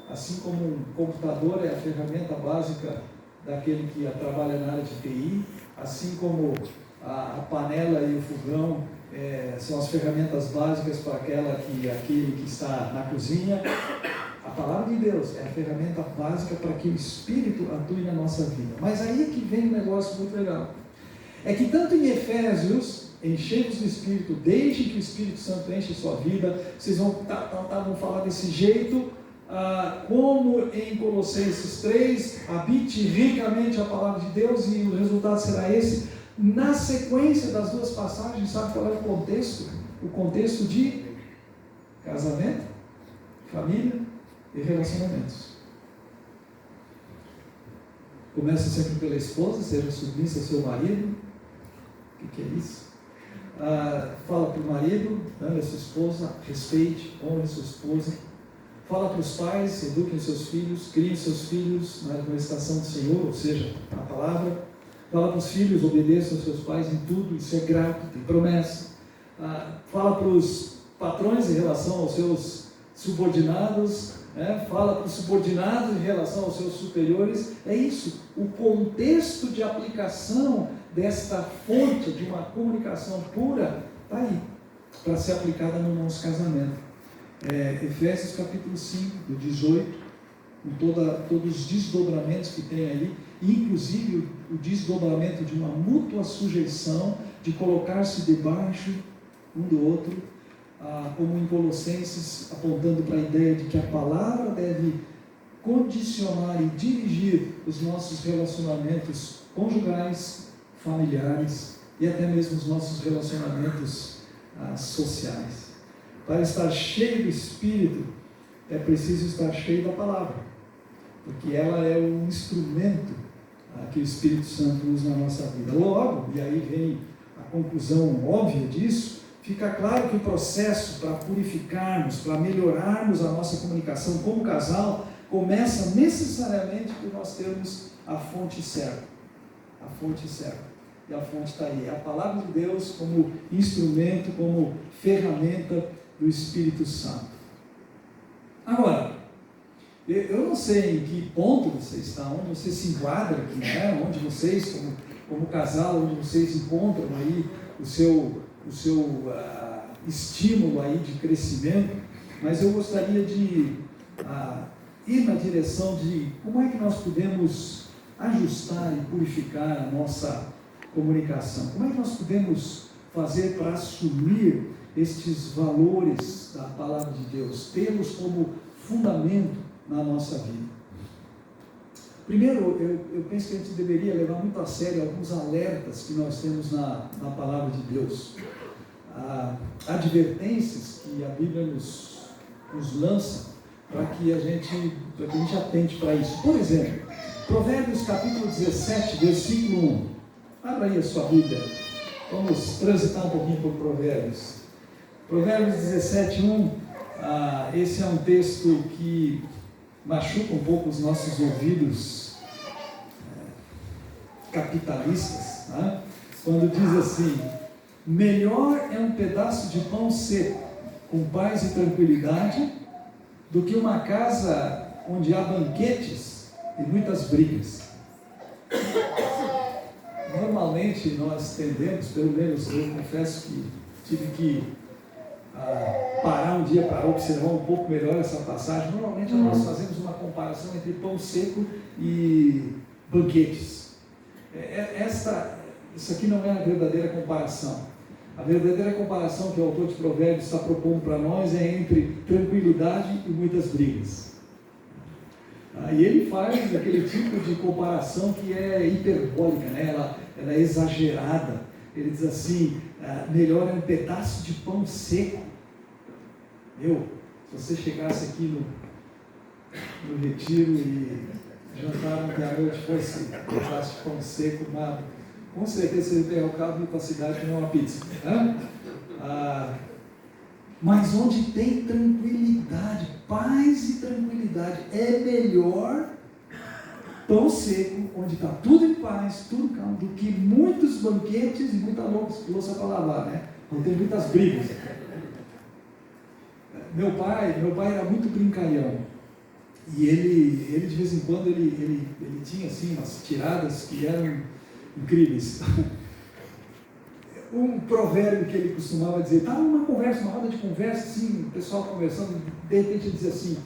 Assim como um computador é a ferramenta básica daquele que trabalha na área de TI, assim como a panela e o fogão são as ferramentas básicas para aquele que está na cozinha, a palavra de Deus é a ferramenta básica para que o Espírito atue na nossa vida. Mas aí é que vem um negócio muito legal. É que tanto em Efésios, enchei-vos do Espírito, deixem que o Espírito Santo enche a sua vida, vocês vão falar desse jeito, como em Colossenses 3, habite ricamente a palavra de Deus, e o resultado será esse. Na sequência das duas passagens, sabe qual é o contexto? O contexto de casamento, família e relacionamentos. Começa sempre pela esposa: seja submissa ao seu marido. O que é isso? Fala para o marido: ame a sua esposa, respeite, honre a sua esposa. Fala para os pais: eduquem os seus filhos, criem seus filhos na administração do Senhor, ou seja, a palavra. Fala para os filhos: obedeçam aos seus pais em tudo, isso é grato, tem promessa. Fala para os patrões em relação aos seus subordinados, fala para os subordinados em relação aos seus superiores. É isso, o contexto de aplicação desta fonte de uma comunicação pura está aí, para ser aplicada no nosso casamento. Efésios capítulo 5, do 18, com todos os desdobramentos que tem ali, inclusive o desdobramento de uma mútua sujeição, de colocar-se debaixo um do outro. como em Colossenses, apontando para a ideia de que a palavra deve condicionar e dirigir os nossos relacionamentos conjugais, familiares e até mesmo os nossos relacionamentos sociais. Para estar cheio do Espírito, é preciso estar cheio da palavra, porque ela é um instrumento que o Espírito Santo usa na nossa vida. Logo, e aí vem a conclusão óbvia disso, fica claro que o processo para purificarmos, para melhorarmos a nossa comunicação como casal, começa necessariamente por nós termos a fonte certa. A fonte certa. E a fonte está aí. É a palavra de Deus como instrumento, como ferramenta do Espírito Santo. Agora, eu não sei em que ponto você está, onde você se enquadra aqui, né? Onde vocês, como casal, onde vocês encontram aí o seu estímulo aí de crescimento, mas eu gostaria de ir na direção de como é que nós podemos ajustar e purificar a nossa comunicação, como é que nós podemos fazer para assumir estes valores da palavra de Deus, tê-los como fundamento na nossa vida. Primeiro, eu penso que a gente deveria levar muito a sério alguns alertas que nós temos na palavra de Deus, advertências que a Bíblia nos lança para que a gente atente para isso. Por exemplo, Provérbios capítulo 17, versículo 1. Abra aí a sua Bíblia. Vamos transitar um pouquinho por Provérbios. Provérbios 17, 1. Esse é um texto que machuca um pouco os nossos ouvidos capitalistas, né? Quando diz assim: melhor é um pedaço de pão seco, com paz e tranquilidade, do que uma casa onde há banquetes e muitas brigas. Normalmente nós tendemos, pelo menos eu confesso que tive que parar um dia para observar um pouco melhor essa passagem. Normalmente nós fazemos uma comparação entre pão seco e banquetes. Isso aqui não é a verdadeira comparação. A verdadeira comparação que o autor de Provérbios está propondo para nós é entre tranquilidade e muitas brigas. E ele faz aquele tipo de comparação que é hiperbólica, né? Ela é exagerada. Ele diz assim: melhor é um pedaço de pão seco. Se você chegasse aqui no retiro e jantar ontem à noite fosse um pedaço de pão seco, com certeza você pegar o carro e ir para a cidade e comer uma pizza. Mas onde tem tranquilidade, paz e tranquilidade, é melhor pão seco, onde está tudo em paz, tudo calmo, do que muitos banquetes e muita louça para lavar, né? Não tem muitas brigas. Meu pai era muito brincalhão. E ele de vez em quando, ele tinha assim umas tiradas que eram incríveis. Um provérbio que ele costumava dizer, estava numa conversa, uma roda de conversa, assim, o pessoal conversando, de repente ele dizia assim: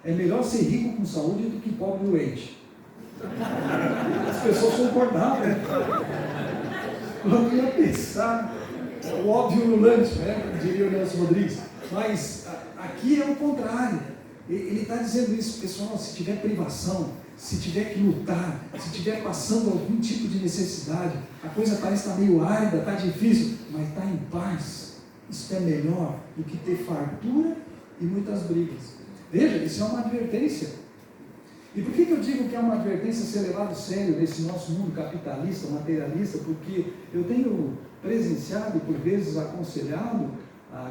é melhor ser rico com saúde do que pobre doente. As pessoas concordavam, né? Eu ia pensar, o óbvio no lanche, né? Como diria o Nelson Rodrigues. Mas aqui é o contrário. Ele está dizendo isso, pessoal: se tiver privação, se tiver que lutar, se tiver passando algum tipo de necessidade, a coisa parece estar meio árida, está difícil, mas está em paz. Isso é melhor do que ter fartura e muitas brigas. Veja, isso é uma advertência. E por que eu digo que é uma advertência ser levado a sério nesse nosso mundo capitalista, materialista? Porque eu tenho presenciado, por vezes aconselhado,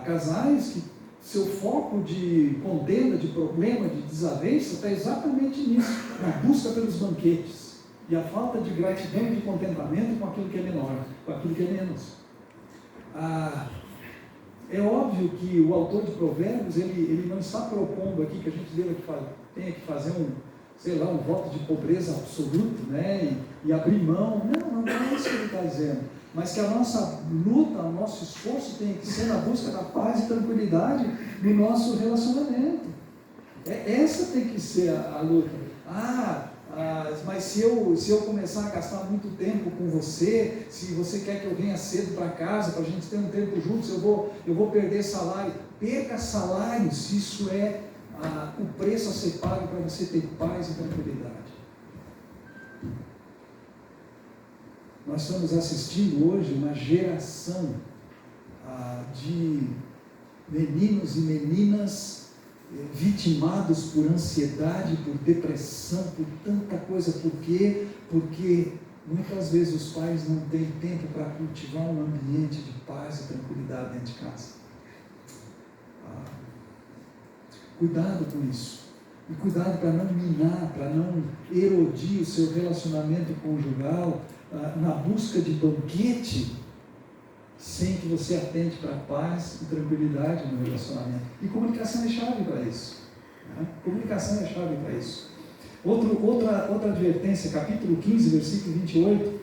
casais que seu foco de contenda, de problema, de desavença está exatamente nisso, na busca pelos banquetes e a falta de gratidão e de contentamento com aquilo que é menor, com aquilo que é menos. É óbvio que o autor de Provérbios, ele não está propondo aqui que a gente tenha que fazer um voto de pobreza absoluto, né? E abrir mão. Não é isso que ele está dizendo. Mas que a nossa luta, o nosso esforço tem que ser na busca da paz e tranquilidade no nosso relacionamento. Essa tem que ser a luta. Mas se eu começar a gastar muito tempo com você, se você quer que eu venha cedo para casa, para a gente ter um tempo juntos, eu vou perder salário. Perca salário se isso é o preço a ser pago para você ter paz e tranquilidade. Nós estamos assistindo hoje uma geração de meninos e meninas vitimados por ansiedade, por depressão, por tanta coisa. Por quê? Porque muitas vezes os pais não têm tempo para cultivar um ambiente de paz e tranquilidade dentro de casa. Cuidado com isso. E cuidado para não minar, para não erodir o seu relacionamento conjugal na busca de banquete, sem que você atente para a paz e tranquilidade no relacionamento. E comunicação é chave para isso. Né? Comunicação é chave para isso. Outra advertência, capítulo 15, versículo 28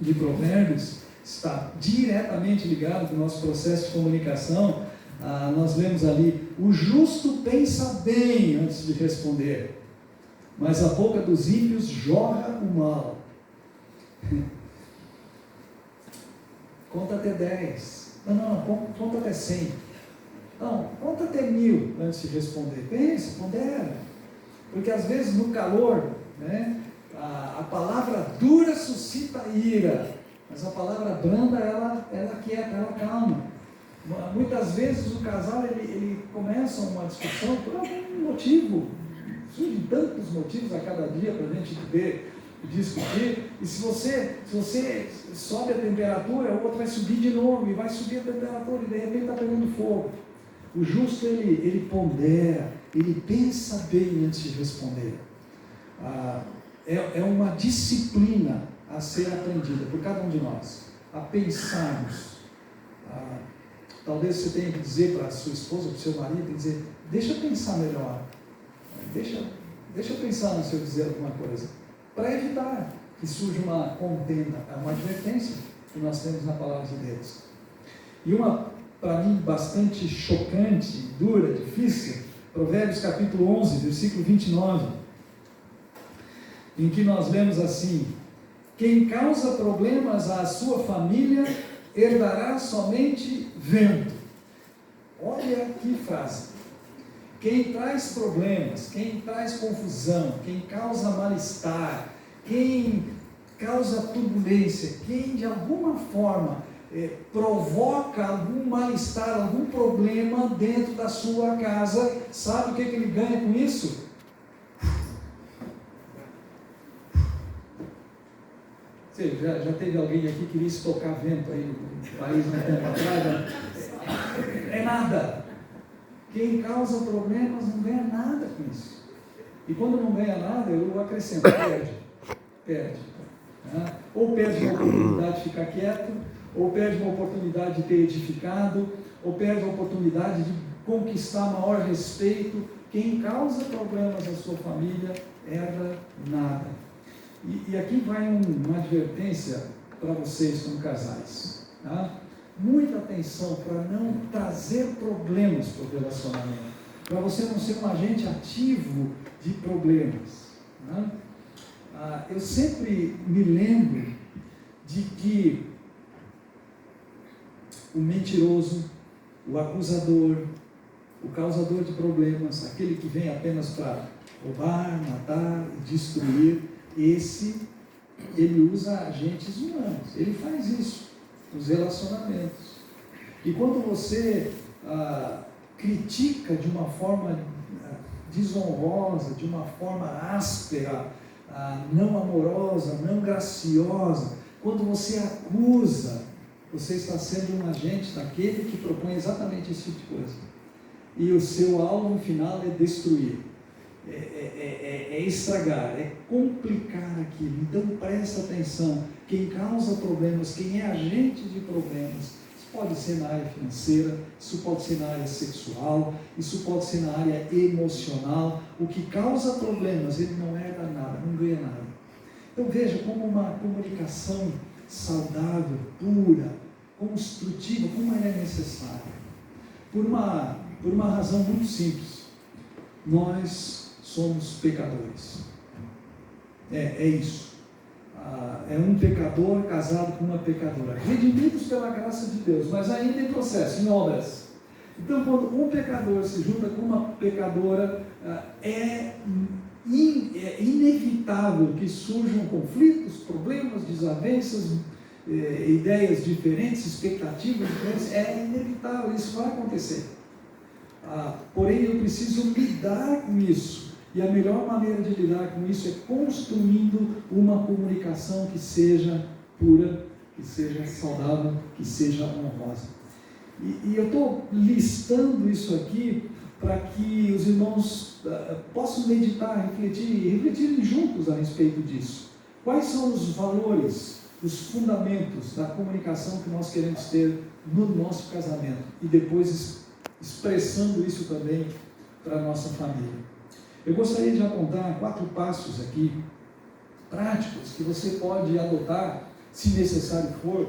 de Provérbios, está diretamente ligado com o nosso processo de comunicação. Nós lemos ali: o justo pensa bem antes de responder, mas a boca dos ímpios jorra o mal. Conta até 10. Não, conta até 100. Não, conta até 1000 antes de responder. Pensa, pondera. Porque às vezes no calor, né, a palavra dura suscita ira, mas a palavra branda, ela quieta, ela calma. Muitas vezes o casal ele começa uma discussão por algum motivo. Surgem tantos motivos a cada dia para a gente poder discutir, e se você sobe a temperatura, o outro vai subir de novo, e vai subir a temperatura, e de repente está pegando fogo. O justo, ele pondera, ele pensa bem antes de responder. É uma disciplina a ser aprendida por cada um de nós, a pensarmos. Talvez você tenha que dizer para a sua esposa, para o seu marido, dizer: deixa eu pensar melhor, deixa eu pensar no seu dizer alguma coisa, para evitar que surja uma contenda. É uma advertência que nós temos na palavra de Deus. E uma, para mim, bastante chocante, dura, difícil, Provérbios capítulo 11, versículo 29, em que nós lemos assim: quem causa problemas à sua família herdará somente vento. Olha que frase. Quem traz problemas, quem traz confusão, quem causa mal-estar, quem causa turbulência, quem de alguma forma provoca algum mal-estar, algum problema dentro da sua casa, sabe o que ele ganha com isso? Você já teve alguém aqui que queria estocar vento aí no país um tempo atrás? Né? É nada. Quem causa problemas não ganha nada com isso. E quando não ganha nada, eu acrescento: perde. Né? Ou perde uma oportunidade de ficar quieto, ou perde uma oportunidade de ter edificado, ou perde a oportunidade de conquistar maior respeito. Quem causa problemas à sua família herda nada. E aqui vai uma advertência para vocês como casais. Tá? Muita atenção para não trazer problemas para o relacionamento, para você não ser um agente ativo de problemas. Né? Eu sempre me lembro de que o mentiroso, o acusador, o causador de problemas, aquele que vem apenas para roubar, matar e destruir, ele usa agentes humanos, ele faz isso nos relacionamentos. E quando você critica de uma forma desonrosa, de uma forma áspera, não amorosa, não graciosa, quando você acusa, você está sendo um agente daquele que propõe exatamente esse tipo de coisa. E o seu alvo final é destruir, é estragar, é complicar aquilo. Então presta atenção: quem causa problemas, quem é agente de problemas, isso pode ser na área financeira, isso pode ser na área sexual, isso pode ser na área emocional. O que causa problemas, ele não herda nada, não ganha nada. Então veja como uma comunicação saudável, pura, construtiva, como ela é necessária. Por uma razão muito simples: nós somos pecadores. é isso. É um pecador casado com uma pecadora, redimidos pela graça de Deus, mas ainda em processo, em obras. Então, quando um pecador se junta com uma pecadora, é inevitável que surjam conflitos, problemas, desavenças, ideias diferentes, expectativas diferentes. É inevitável, isso vai acontecer. Porém, eu preciso lidar com isso. E a melhor maneira de lidar com isso é construindo uma comunicação que seja pura, que seja saudável, que seja honrosa. E eu estou listando isso aqui para que os irmãos possam meditar, refletirem juntos a respeito disso. Quais são os valores, os fundamentos da comunicação que nós queremos ter no nosso casamento? E depois expressando isso também para a nossa família. Eu gostaria de apontar 4 passos aqui, práticos, que você pode adotar, se necessário for,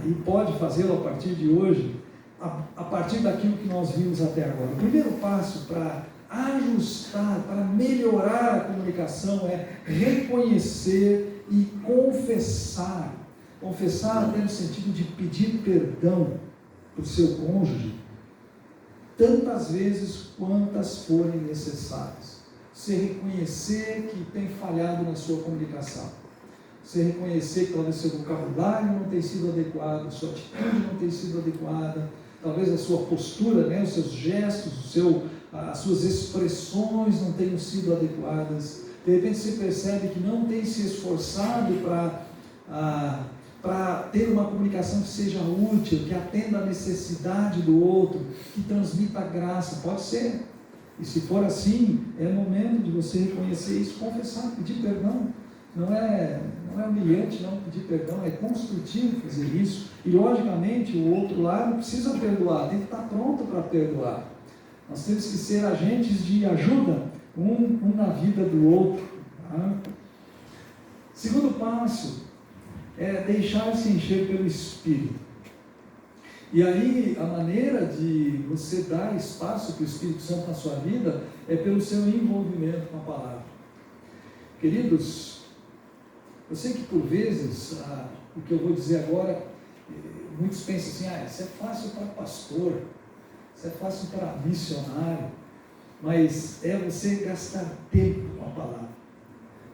e pode fazê-lo a partir de hoje, a partir daquilo que nós vimos até agora. O primeiro passo para ajustar, para melhorar a comunicação é reconhecer e confessar. Confessar até no sentido de pedir perdão para o seu cônjuge, tantas vezes quantas forem necessárias. Você reconhecer que tem falhado na sua comunicação. Você reconhecer que talvez seu vocabulário não tenha sido adequado, a sua atitude não tenha sido adequada, talvez a sua postura, os seus gestos, as suas expressões não tenham sido adequadas. De repente você percebe que não tem se esforçado para ter uma comunicação que seja útil, que atenda à necessidade do outro, que transmita graça. Pode ser. E se for assim, é momento de você reconhecer isso, confessar, pedir perdão. Não é humilhante não pedir perdão, é construtivo fazer isso. E logicamente o outro lado precisa perdoar, tem que estar pronto para perdoar. Nós temos que ser agentes de ajuda, um na vida do outro. Tá? Segundo passo é deixar-se encher pelo Espírito. E aí a maneira de você dar espaço para o Espírito Santo na sua vida é pelo seu envolvimento com a palavra. Queridos, eu sei que por vezes, o que eu vou dizer agora, muitos pensam assim, isso é fácil para pastor, isso é fácil para missionário, mas é você gastar tempo com a palavra.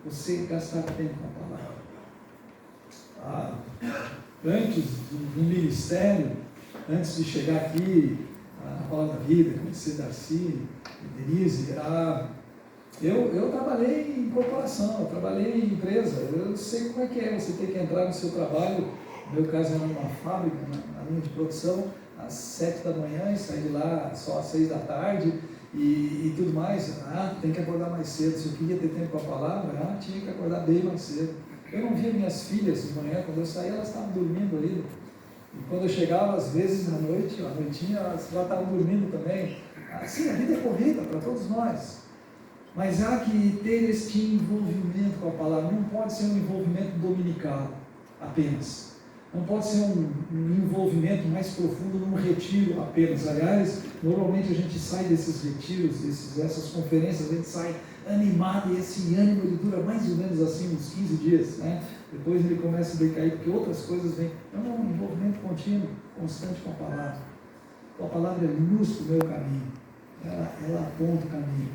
Você gastar tempo com a palavra. Antes do ministério, antes de chegar aqui, na Palavra da Vida, conhecer Darcy e Denise, eu trabalhei em corporação, eu trabalhei em empresa, eu sei como é que é, você tem que entrar no seu trabalho, no meu caso era numa fábrica, na linha de produção, às 7 da manhã e sair de lá só às 6 da tarde e tudo mais. Tem que acordar mais cedo. Se eu queria ter tempo com a palavra, tinha que acordar bem mais cedo. Eu não via minhas filhas de manhã, quando eu saía elas estavam dormindo ainda. E quando eu chegava, às vezes à noitinha, elas já estavam dormindo também. Sim, a vida é corrida para todos nós. Mas há que ter este envolvimento com a palavra. Não pode ser um envolvimento dominical apenas. Não pode ser um envolvimento mais profundo num retiro apenas. Aliás, normalmente a gente sai desses retiros, dessas conferências, a gente sai animado e esse ânimo ele dura mais ou menos assim uns 15 dias, né? Depois ele começa a decair porque outras coisas vêm. Não, é um envolvimento contínuo, constante com a palavra. A palavra é luz para o meu caminho, ela aponta o caminho.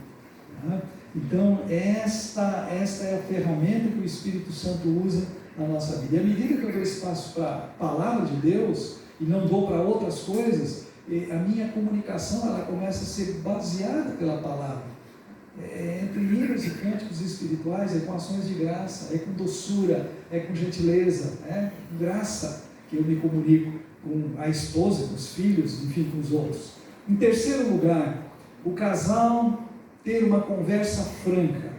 Né? Então, esta é a ferramenta que o Espírito Santo usa na nossa vida. E à medida que eu dou espaço para a palavra de Deus e não dou para outras coisas, a minha comunicação ela começa a ser baseada pela palavra. Entre hinos e cânticos espirituais, é com ações de graça, é com doçura, é com gentileza, com graça que eu me comunico com a esposa, com os filhos, enfim, com os outros. Em terceiro lugar, o casal ter uma conversa franca.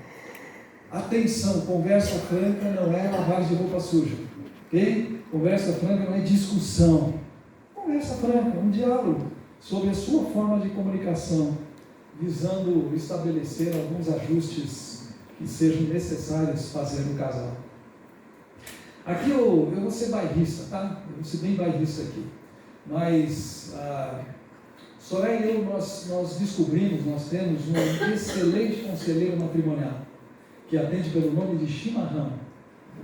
Atenção, conversa franca não é lavagem de roupa suja, ok? Conversa franca não é discussão. Conversa franca, um diálogo sobre a sua forma de comunicação, visando estabelecer alguns ajustes que sejam necessários fazer no casal. Aqui eu vou ser bairrista, tá? Eu vou ser bem bairrista aqui. Mas Soraya e eu, nós descobrimos, nós temos um excelente conselheiro matrimonial, que atende pelo nome de chimarrão.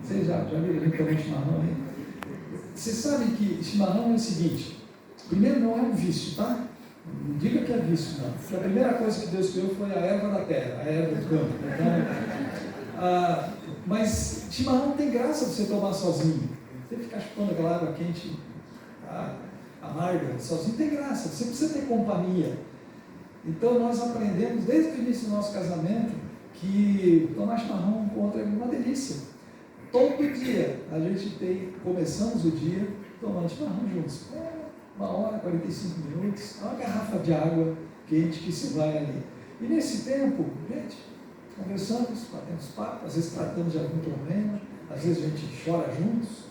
Vocês já viram alguém tomar chimarrão aí? Vocês sabem que chimarrão é o seguinte: primeiro, não é um vício, tá? Não diga que é vício, não. Porque a primeira coisa que Deus criou foi a erva da terra, a erva do campo. Então, mas chimarrão tem graça você tomar sozinho. Você ficar chupando aquela água quente, amarga, sozinho tem graça. Você precisa ter companhia. Então nós aprendemos desde o início do nosso casamento que tomar chimarrão um com outro é uma delícia. Todo dia a gente começamos o dia tomando chimarrão juntos. 1h, 45 minutos, uma garrafa de água quente que se vai ali. E nesse tempo, gente, conversamos, batemos papo, às vezes tratamos de algum problema, às vezes a gente chora juntos,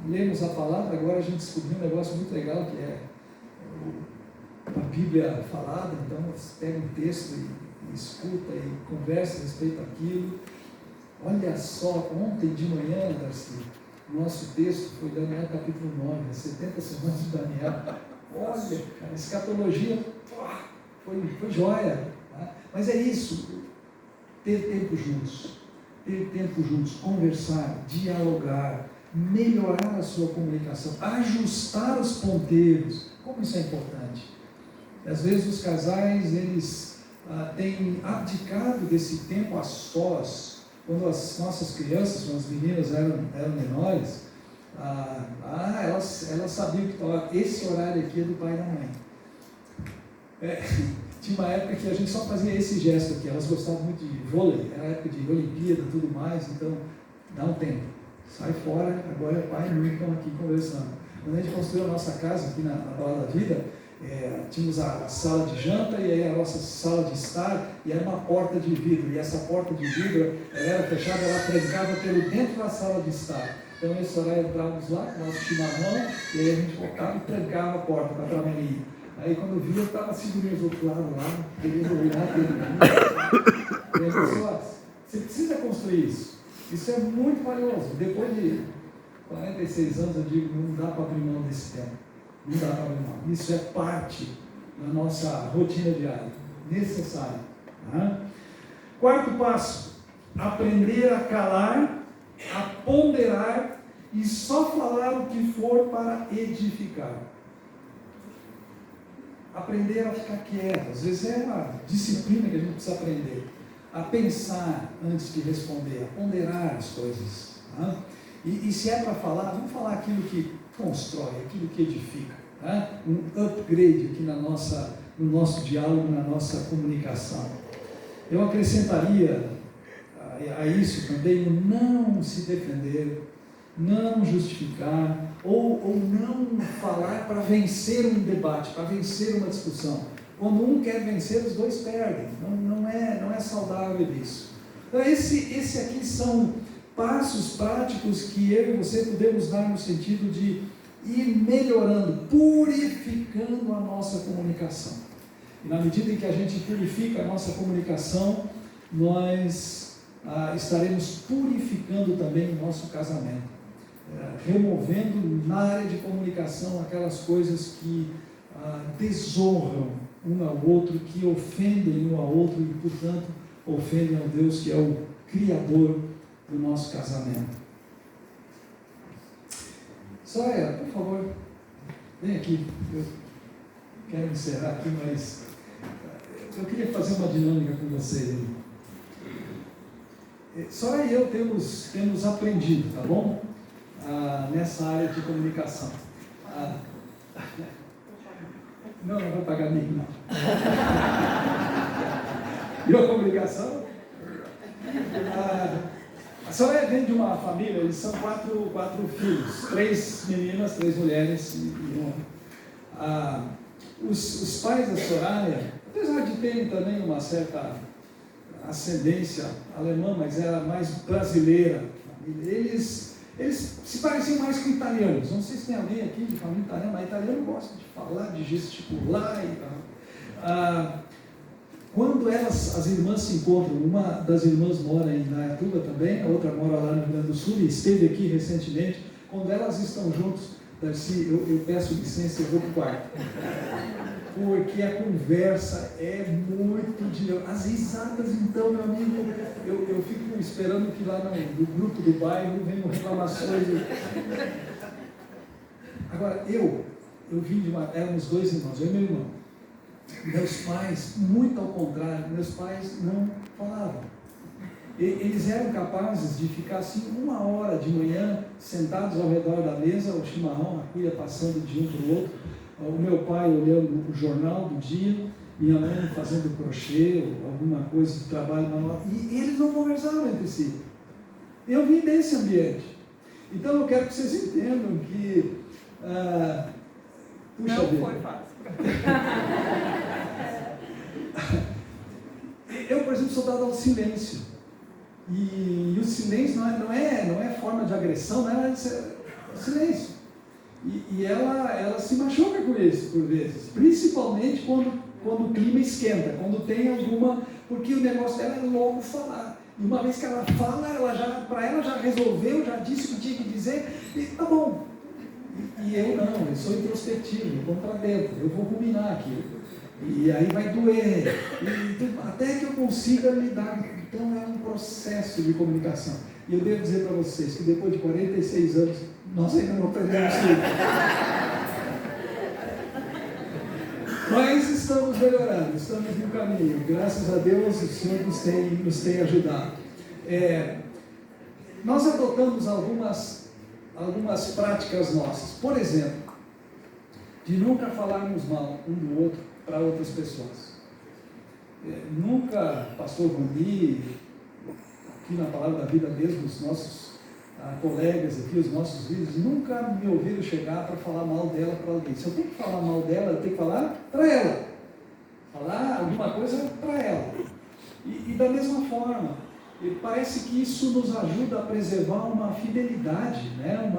lemos a palavra. Agora a gente descobriu um negócio muito legal que é a Bíblia falada. Então você pega um texto e escuta e conversa a respeito daquilo. Olha só, ontem de manhã, Darcy, o nosso texto foi Daniel capítulo 9, 70 semanas de Daniel. Olha, cara, escatologia foi joia. Tá? Mas é isso, ter tempo juntos, conversar, dialogar, melhorar a sua comunicação, ajustar os ponteiros. Como isso é importante? Às vezes os casais, eles têm abdicado desse tempo a sós. Quando as nossas crianças, quando as meninas eram menores, elas sabiam que esse horário aqui é do pai e da mãe. Tinha uma época que a gente só fazia esse gesto aqui. Elas gostavam muito de vôlei, era época de Olimpíada e tudo mais. Então, dá um tempo, sai fora, agora é pai e mãe que estão aqui conversando. Quando a gente construiu a nossa casa aqui na Balada da Vida, tínhamos a sala de janta e aí a nossa sala de estar, e era uma porta de vidro, e essa porta de vidro ela era fechada, ela trancava pelo dentro da sala de estar. Então nesse horário entrávamos lá com o nosso chimarrão, e aí a gente voltava e trancava a porta para a tramelinha. Aí quando via, eu estava segurando os outros lados lá, querendo olhar dele. E aí pessoal, você precisa construir isso. Isso é muito valioso. Depois de 46 anos eu digo, não dá para abrir mão desse tempo. Não dá para abrir mão. Isso é parte da nossa rotina diária, necessário. Quarto passo: aprender a calar, a ponderar e só falar o que for para edificar. Aprender a ficar quieto. Às vezes é uma disciplina que a gente precisa aprender. A pensar antes de responder, a ponderar as coisas. E se é para falar, vamos falar aquilo que constrói, aquilo que edifica, um upgrade aqui no nosso diálogo, na nossa comunicação. Eu acrescentaria a isso também o não se defender, não justificar, ou não falar para vencer um debate, para vencer uma discussão. Quando um quer vencer, os dois perdem. Não é saudável isso. Então esse aqui são passos práticos que eu e você podemos dar no sentido de ir melhorando, purificando a nossa comunicação. E na medida em que a gente purifica a nossa comunicação, nós estaremos purificando também o nosso casamento, removendo na área de comunicação aquelas coisas que desonram um ao outro, que ofendem um ao outro e, portanto, ofendem ao Deus que é o Criador do nosso casamento. Soraya, por favor, vem aqui. Eu quero encerrar aqui, mas eu queria fazer uma dinâmica com você. Soraya e eu temos aprendido, tá bom? Nessa área de comunicação. Não vai pagar mico, não. E a comunicação? A Soraya vem de uma família, eles são quatro filhos, 3 meninas, 3 mulheres e um. Os pais da Soraya, apesar de terem também uma certa ascendência alemã, mas era mais brasileira, eles se pareciam mais com italianos. Não sei se tem alguém aqui de família italiana, mas italiano gosta de falar, de gesticular e tal. Quando as irmãs se encontram, uma das irmãs mora em Indaiatuba também, a outra mora lá no Rio Grande do Sul e esteve aqui recentemente. Quando elas estão juntos, Darcy, eu peço licença, eu vou para o quarto. Porque a conversa é muito dinâmica. As risadas, então, meu amigo, eu fico esperando que lá no grupo do bairro venham reclamações. Agora, eu vim de uma... Éramos 2 irmãos, eu e meu irmão. Meus pais, muito ao contrário, meus pais não falavam. Eles eram capazes de ficar assim 1 hora de manhã, sentados ao redor da mesa, o chimarrão, a cuia passando de um para o outro, o meu pai olhando o jornal do dia, minha mãe fazendo crochê, alguma coisa de trabalho manual, e eles não conversavam entre si. Eu vim desse ambiente. Então eu quero que vocês entendam que... puxa
não
vida.
foi fácil.
Eu, por exemplo, sou dado ao silêncio. E o silêncio não é forma de agressão, não é silêncio. E ela se machuca com isso, por vezes. Principalmente quando o clima esquenta, quando tem alguma... Porque o negócio dela é logo falar. E uma vez que ela fala, para ela já resolveu, já disse o que tinha que dizer, e tá bom. E eu não, eu sou introspectivo, eu vou para dentro, eu vou ruminar aquilo. E aí vai doer, até que eu consiga lidar. Então é um processo de comunicação. E eu devo dizer para vocês que depois de 46 anos, nós ainda não aprendemos tudo. Mas estamos melhorando, estamos no caminho. Graças a Deus o Senhor nos tem ajudado. Nós adotamos algumas práticas nossas. Por exemplo, de nunca falarmos mal um do outro para outras pessoas. Nunca, pastor Roni, aqui na Palavra da Vida mesmo, os nossos colegas aqui, os nossos líderes, nunca me ouviram chegar para falar mal dela para alguém. Se eu tenho que falar mal dela, eu tenho que falar para ela. Falar alguma coisa para ela. E da mesma forma, parece que isso nos ajuda a preservar uma fidelidade, né?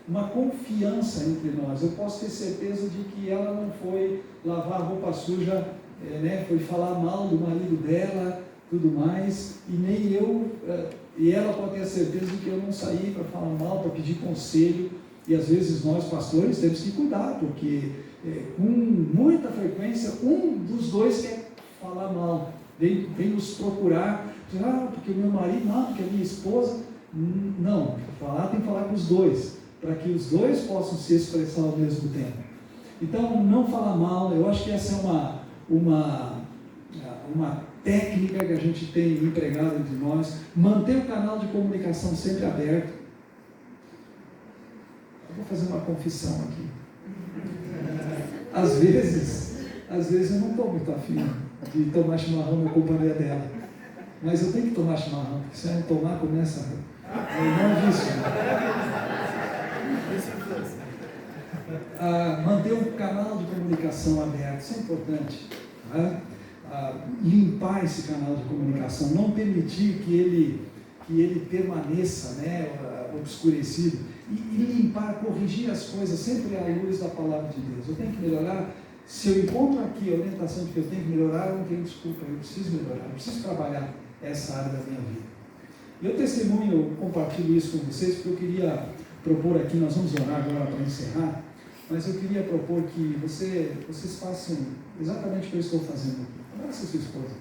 uma confiança entre nós. Eu posso ter certeza de que ela não foi lavar a roupa suja, foi falar mal do marido dela, tudo mais, e nem eu, e ela pode ter a certeza de que eu não saí para falar mal, para pedir conselho, e às vezes nós pastores temos que cuidar, porque com muita frequência um dos dois quer falar mal, vem nos procurar, porque o meu marido, não, porque a minha esposa, não, tem que falar com os dois, para que os dois possam se expressar ao mesmo tempo. Então, não falar mal, eu acho que essa é uma técnica que a gente tem empregado entre nós. Manter o canal de comunicação sempre aberto. Eu vou fazer uma confissão aqui. Às vezes eu não estou muito afim de tomar chimarrão na companhia dela. Mas eu tenho que tomar chimarrão, porque se eu não tomar, começa não vício. Manter um canal de comunicação aberto, isso é importante. Né? Limpar esse canal de comunicação, não permitir que ele permaneça, obscurecido, e limpar, corrigir as coisas sempre à luz da palavra de Deus. Eu tenho que melhorar. Se eu encontro aqui a orientação de que eu tenho que melhorar, eu não tenho desculpa, eu preciso melhorar, eu preciso trabalhar essa área da minha vida. E eu testemunho, eu compartilho isso com vocês, porque eu queria propor aqui, nós vamos orar agora para encerrar, mas eu queria propor que vocês façam exatamente o que eu estou fazendo aqui. Abraça a sua esposa.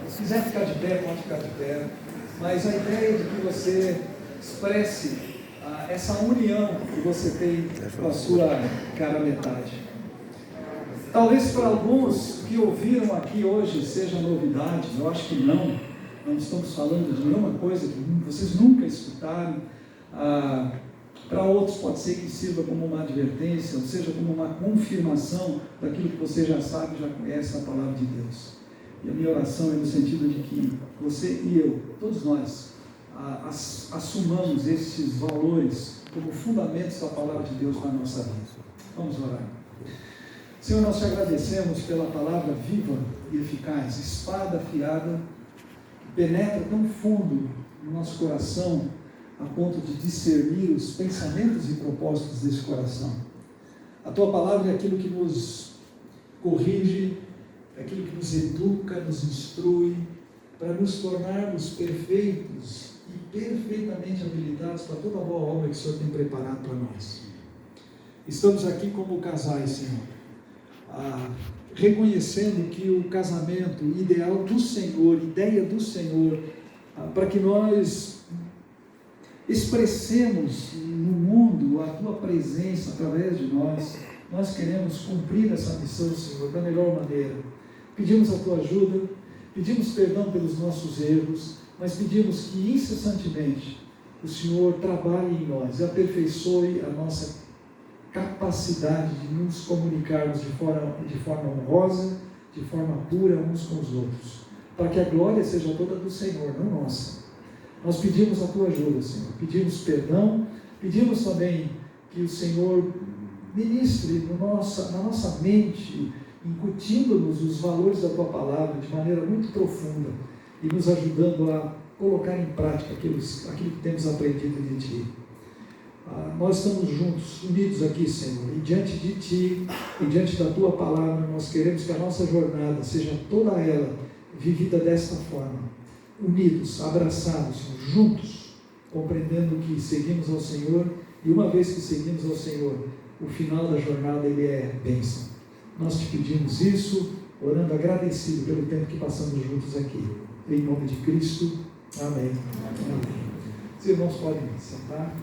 Se quiser ficar de pé, pode ficar de pé. Mas a ideia de que você expresse essa união que você tem com a sua cara metade. Talvez para alguns que ouviram aqui hoje seja novidade, eu acho que não estamos falando de nenhuma coisa que vocês nunca escutaram. Para outros pode ser que sirva como uma advertência, ou seja, como uma confirmação daquilo que você já sabe, já conhece a palavra de Deus. E a minha oração é no sentido de que você e eu, todos nós, assumamos esses valores como fundamentos da palavra de Deus na nossa vida. Vamos orar. Senhor, nós te agradecemos pela palavra viva e eficaz, espada afiada, que penetra tão fundo no nosso coração, a ponto de discernir os pensamentos e propósitos desse coração. A tua palavra é aquilo que nos corrige, é aquilo que nos educa, nos instrui, para nos tornarmos perfeitos e perfeitamente habilitados para toda a boa obra que o Senhor tem preparado para nós. Estamos aqui como casais, Senhor, reconhecendo que o casamento, ideal do Senhor, ideia do Senhor, para que nós expressemos no mundo a Tua presença através de nós, nós queremos cumprir essa missão, Senhor, da melhor maneira. Pedimos a Tua ajuda, pedimos perdão pelos nossos erros, mas pedimos que incessantemente o Senhor trabalhe em nós e aperfeiçoe a nossa capacidade de nos comunicarmos de forma honrosa, de forma pura uns com os outros, para que a glória seja toda do Senhor, não nossa. Nós pedimos a Tua ajuda, Senhor, pedimos perdão, pedimos também que o Senhor ministre na nossa mente, incutindo-nos os valores da Tua palavra de maneira muito profunda e nos ajudando a colocar em prática aquilo que temos aprendido de Ti. Nós estamos juntos, unidos aqui, Senhor, e diante de Ti, e diante da Tua palavra, nós queremos que a nossa jornada seja toda ela vivida desta forma, unidos, abraçados, juntos, compreendendo que seguimos ao Senhor, e uma vez que seguimos ao Senhor, o final da jornada ele é bênção. Nós te pedimos isso, orando agradecido pelo tempo que passamos juntos aqui, em nome de Cristo, amém. Amém. Os irmãos podem sentar.